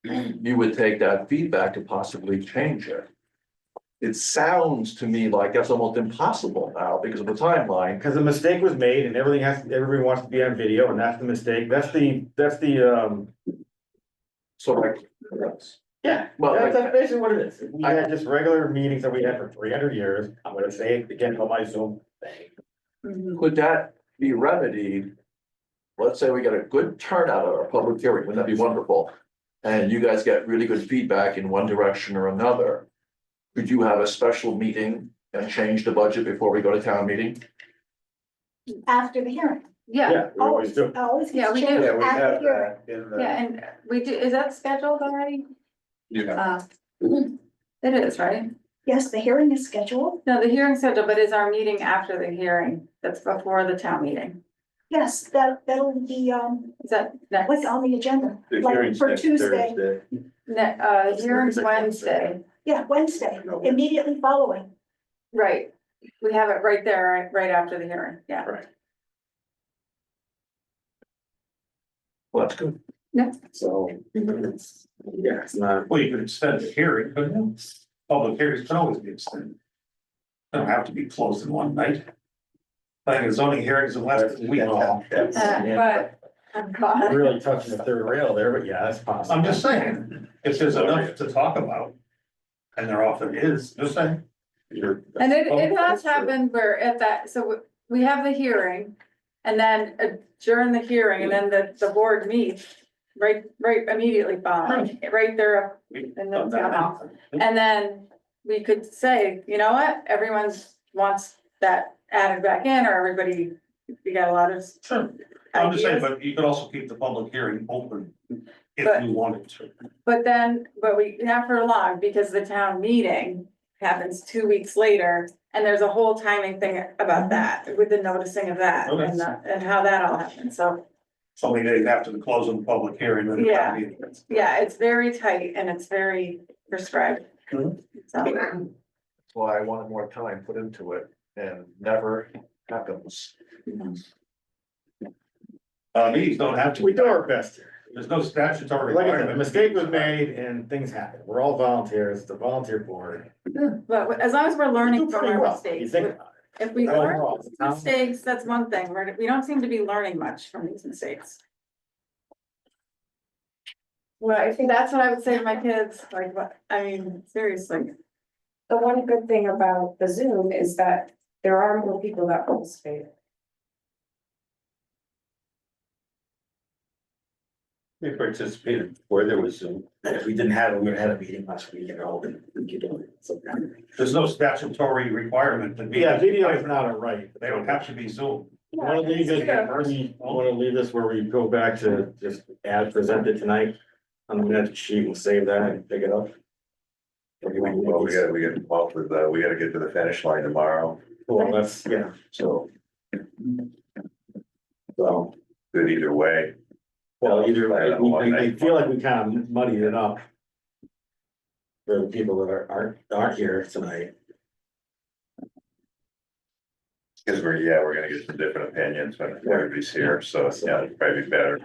You would take that feedback to possibly change it. it sounds to me like that's almost impossible now because of the timeline. Because a mistake was made and everybody wants to be on video and that's the mistake. That's the. So like, Yeah, Well, that's basically what it is. We had just regular meetings that we had for 300 years. I'm gonna say it again on my Zoom thing. could that be remedied? Let's say we get a good turnout at our public hearing, wouldn't that be wonderful? And you guys get really good feedback in one direction or another. Could you have a special meeting and change the budget before we go to town meeting? After the hearing. Yeah, We always do. Always Yeah, we do. change Yeah, we after have hearing. that in the. yeah, and we do, is that scheduled already? Yeah. It is, right? Yes, the hearing is scheduled. No, the hearing scheduled, but is our meeting after the hearing? That's before the town meeting. Yes, that'll be, Is that next? like on the agenda, The like hearing's for next Tuesday. Thursday. Hearing's Wednesday, Yeah, Wednesday, immediately following. right? We have it right there, right after the hearing, yeah. Right. Well, that's good. So, it's not. Well, you could extend the hearing, couldn't you? Public hearings can always be extended. They don't have to be closed in one night. Planning and zoning hearings in less than a week. But, oh God. Really touching the third rail there, but yeah, that's possible. I'm just saying, if there's enough to talk about, and there often is, just saying. And it has happened where at that, so we have the hearing. And then during the hearing, and then the board meets right immediately following, right there. And then town hall. And then we could say, you know what, everyone wants that added back in, or everybody, we got a lot of. Sure. I'm just saying, ideas. but you could also keep the public hearing open if But- you wanted to. But we have for long, because the town meeting happens 2 weeks later, and there's a whole timing thing about that, with the noticing of that, Okay. and how that all happens, so. So many days after the close of the public hearing, then the Yeah. town meeting. Yeah, it's very tight and it's very prescribed. Mhm. So, That's why I wanted more time put into it and never happens. Meetings don't have to. We do our best here. There's no statutory Like I said, requirement. a mistake was made and things happen. We're all volunteers, it's a volunteer board. but as long as we're We learning do from pretty our well. mistakes, You think about if we it. learn Overall, from the town- mistakes, that's one thing, we don't seem to be learning much from these mistakes. Well, I think that's what I would say to my kids, like, what, I mean, seriously. The one good thing about the Zoom is that there are more people that participate. We participated before there was Zoom. If we didn't have it, we would have had a meeting last week and all, and we could do it. So, There's no statutory requirement to be. yeah, video is not a right. They don't have to be Zoom. Wanna leave it, wanna leave this where we go back to just as presented tonight on the minute sheet and save that and pick it up. Or you want to Well, leave these- we gotta come up with, we gotta get to the finish line tomorrow, Well, that's, yeah, so so, good either way. well, either way, I feel like we kind of muddied it up. For the people that aren't here tonight. Cause we're gonna get some different opinions when everybody's here, so yeah, it'd probably be better.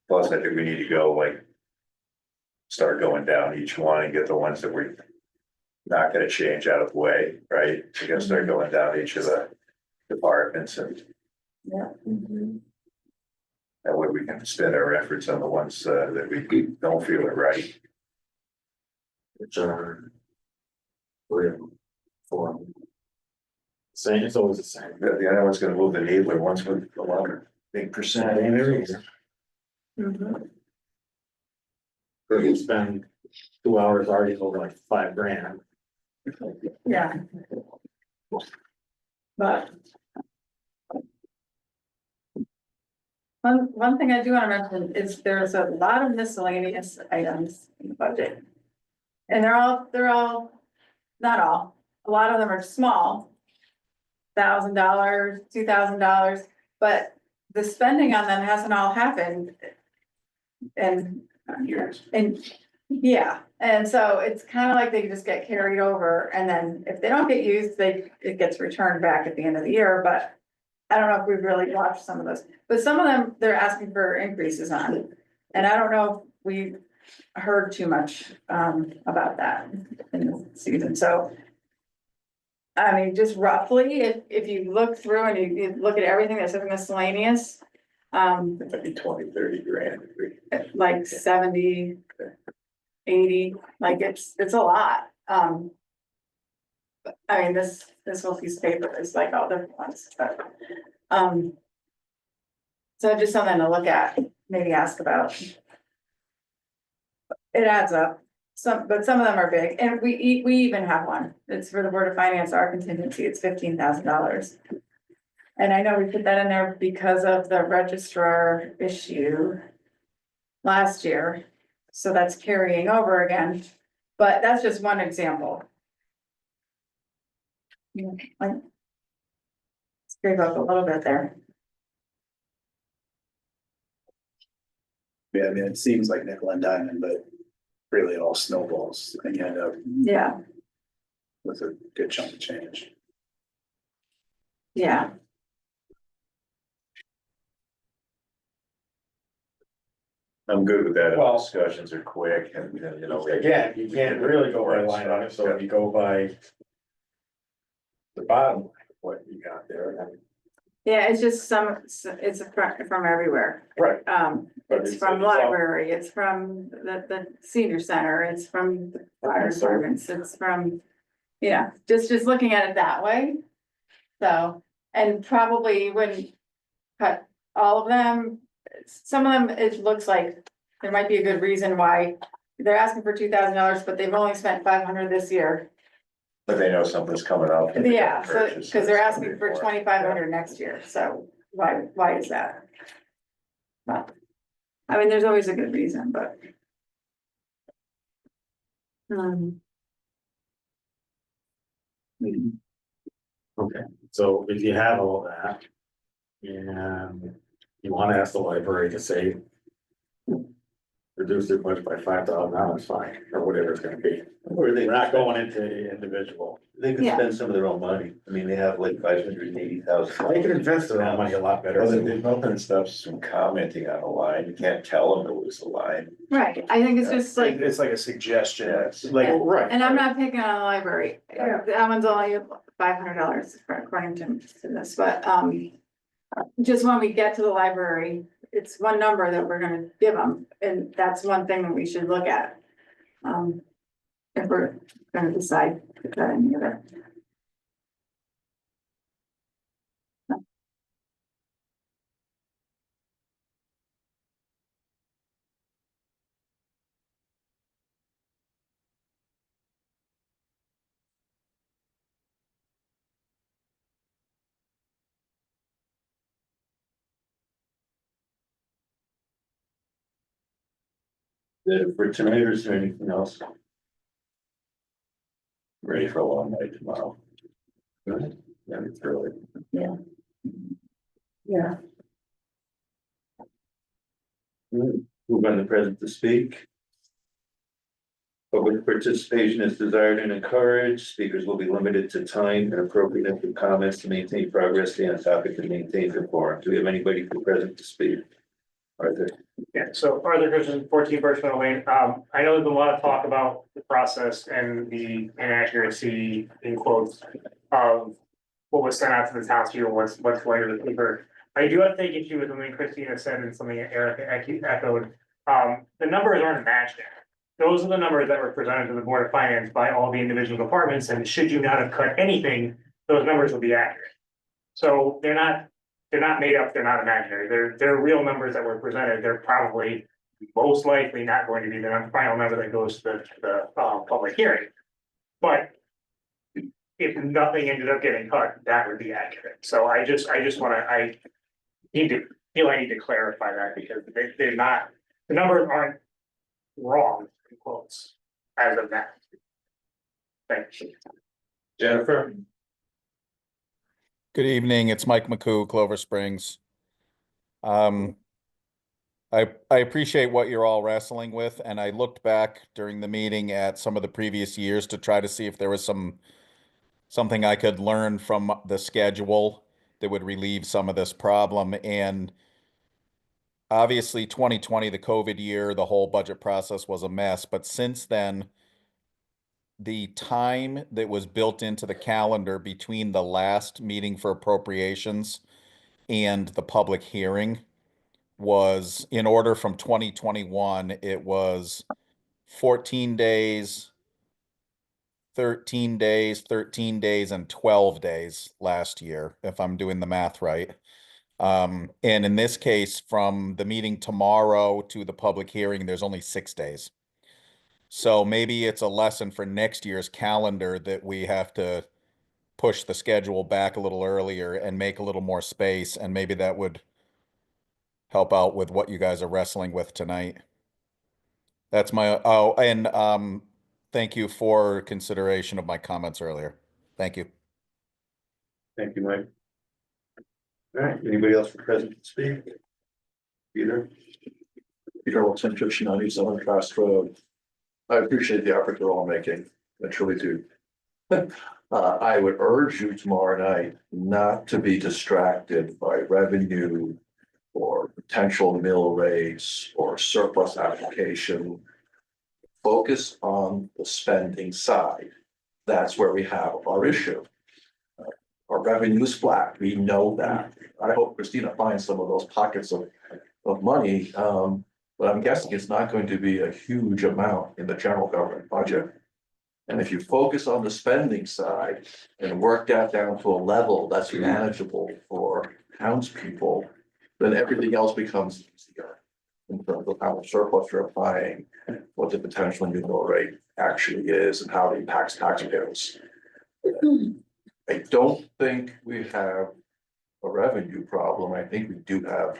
Plus, I think we need to go like. Start going down each one and get the ones that we're not gonna change out of the way, right? We're gonna start going down each of the departments and Yeah. that way we can spend our efforts on the ones that we don't feel are right. Which are. 3, 4. Same, it's always the same. The other one's gonna move the needle, one's with a lot of big percent. We spend 2 hours already over like $5,000. Yeah. But. One thing I do wanna mention is there's a lot of miscellaneous items in the budget. And they're all, not all, a lot of them are small. $1,000, $2,000, but the spending on them hasn't all happened. And yeah, and so it's kind of like they just get carried over, and then if they don't get used, it gets returned back at the end of the year, but. I don't know if we've really watched some of those, but some of them, they're asking for increases on, and I don't know if we heard too much, about that in the season, so. I mean, just roughly, if you look through and you look at everything that's in miscellaneous, Maybe 20, 30 grand. like 70, 80, like it's a lot, I mean, this whole piece of paper is like all different ones, but, so just something to look at, maybe ask about. It adds up, but some of them are big, and we even have one, it's for the Board of Finance, our contingency, it's $15,000. And I know we put that in there because of the registrar issue last year, so that's carrying over again, but that's just one example. Like, scrape up a little bit there. Yeah, I mean, it seems like nickel and diamond, but really it all snowballs and you end up Yeah, with a good chunk of change. yeah, I'm good with that. Well- Discussions are quick and, you know. Again, you can't really go by line on it, so if you go by the bottom, line, what you got there, and yeah, it's just it's from everywhere. right. But It's it's- from it's all- library, it's from the senior center, it's from the fire departments, it's from, just looking at it that way. So, and probably wouldn't cut all of them, some of them, it looks like there might be a good reason why they're asking for $2,000, but they've only spent 500 this year. But they know something's coming up. and they Yeah, gotta so, purchase, cause they're it's asking gonna be for more. 2,500 next year, so why is that? Well, I mean, there's always a good reason, but. Okay, so if you have all that. And you wanna ask the library to say. Reduce their budget by $5,000, fine, or whatever it's gonna be. Or We're not going into individual. they could Yeah. spend some of their own money. I mean, they have like 580,000. They can invest their own money a lot better. Well, the development stuff's from commenting on a line, you can't tell them it was a line. Right, I think it's just like, It's like a suggestion, Yes. like, Right. and I'm not picking on the library, that one's only $500 according to this, but, just when we get to the library, it's one number that we're gonna give them, and that's one thing that we should look at. If we're gonna decide to cut any of it. For tonight, or is there anything else? Ready for a long night tomorrow. Good. Yeah, it's early. Yeah. Move on the present to speak. Public participation is desired and encouraged. Speakers will be limited to time and appropriate for comments to maintain progress, stay on topic and maintain the forum. Do we have anybody who present to speak? Arthur? Yeah, so Arthur Christian, 14 Birchmont Lane. I know there's a lot of talk about the process and the inaccuracy in quotes of what was sent out to the townspeople, what's going to the paper. I do have to take issue with something Christina said and something Erica echoed. The numbers aren't imaginary. Those are the numbers that were presented to the Board of Finance by all the individual departments, and should you not have cut anything, those numbers will be accurate. So they're not made up, they're not imaginary, they're real numbers that were presented, they're probably most likely not going to be the final number that goes to the public hearing. But if nothing ended up getting cut, that would be accurate, so I need to clarify that, because they're not, the numbers aren't wrong, in quotes, as of now. Thank you. Jennifer? Good evening, it's Mike McCoo, Clover Springs. I appreciate what you're all wrestling with, and I looked back during the meeting at some of the previous years to try to see if there was something I could learn from the schedule that would relieve some of this problem. And obviously 2020, the COVID year, the whole budget process was a mess, but since then, the time that was built into the calendar between the last meeting for appropriations and the public hearing was, in order from 2021, it was 14 days, 13 days, 13 days, and 12 days last year, if I'm doing the math right. And in this case, from the meeting tomorrow to the public hearing, there's only 6 days. So maybe it's a lesson for next year's calendar that we have to push the schedule back a little earlier and make a little more space, and maybe that would help out with what you guys are wrestling with tonight. That's my, oh, and thank you for consideration of my comments earlier. Thank you. Thank you, Mike. All right, anybody else for present to speak? Peter? Peter Wilson, 59 Fast Road. I appreciate the effort they're all making. I truly do. I would urge you tomorrow night not to be distracted by revenue or potential mill rates or surplus application. Focus on the spending side. That's where we have our issue. Our revenue is flat. We know that. I hope Christina finds some of those pockets of money. But I'm guessing it's not going to be a huge amount in the general government budget. And if you focus on the spending side and work that down to a level that's manageable for townspeople, then everything else becomes easier in terms of how much surplus you're applying, what the potential mill rate actually is, and how it impacts taxpayers. I don't think we have a revenue problem. I think we do have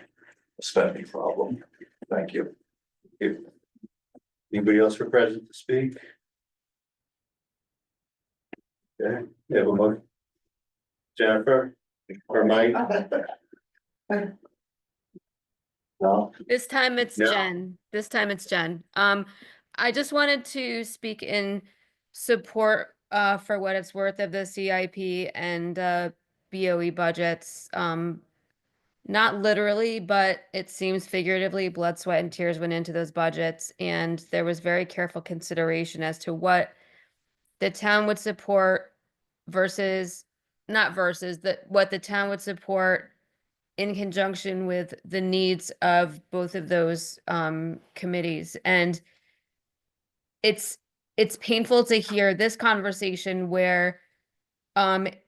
a spending problem. Thank you. Anybody else for present to speak? Okay, you have a motion? Jennifer or Mike? No. This time it's No. Jen. This time it's Jen. I just wanted to speak in support for what it's worth of the CIP and BOE budgets. Not literally, but it seems figuratively, blood, sweat, and tears went into those budgets, and there was very careful consideration as to what the town would support versus, not versus, what the town would support in conjunction with the needs of both of those committees. And it's painful to hear this conversation where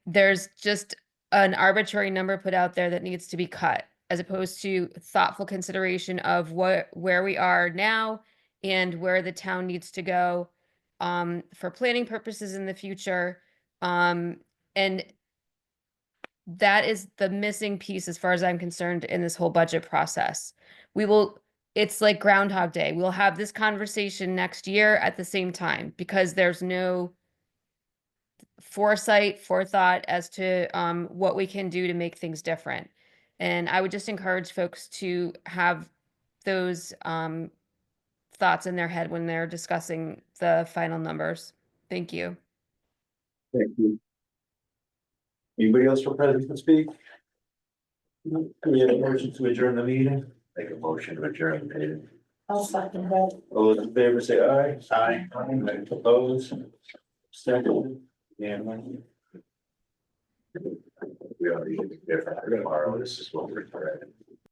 there's just an arbitrary number put out there that needs to be cut, as opposed to thoughtful consideration of where we are now and where the town needs to go for planning purposes in the future. And that is the missing piece, as far as I'm concerned, in this whole budget process. It's like Groundhog Day. We'll have this conversation next year at the same time, because there's no forethought as to what we can do to make things different. And I would just encourage folks to have those thoughts in their head when they're discussing the final numbers. Thank you. Thank you. Anybody else for present to speak? Do we have a motion to adjourn the meeting? Make a motion to adjourn the meeting. I'll second that. All those in favor say aye. Aye. Opposed? Second. Yeah. We ought to be different tomorrow. This is what we're trying.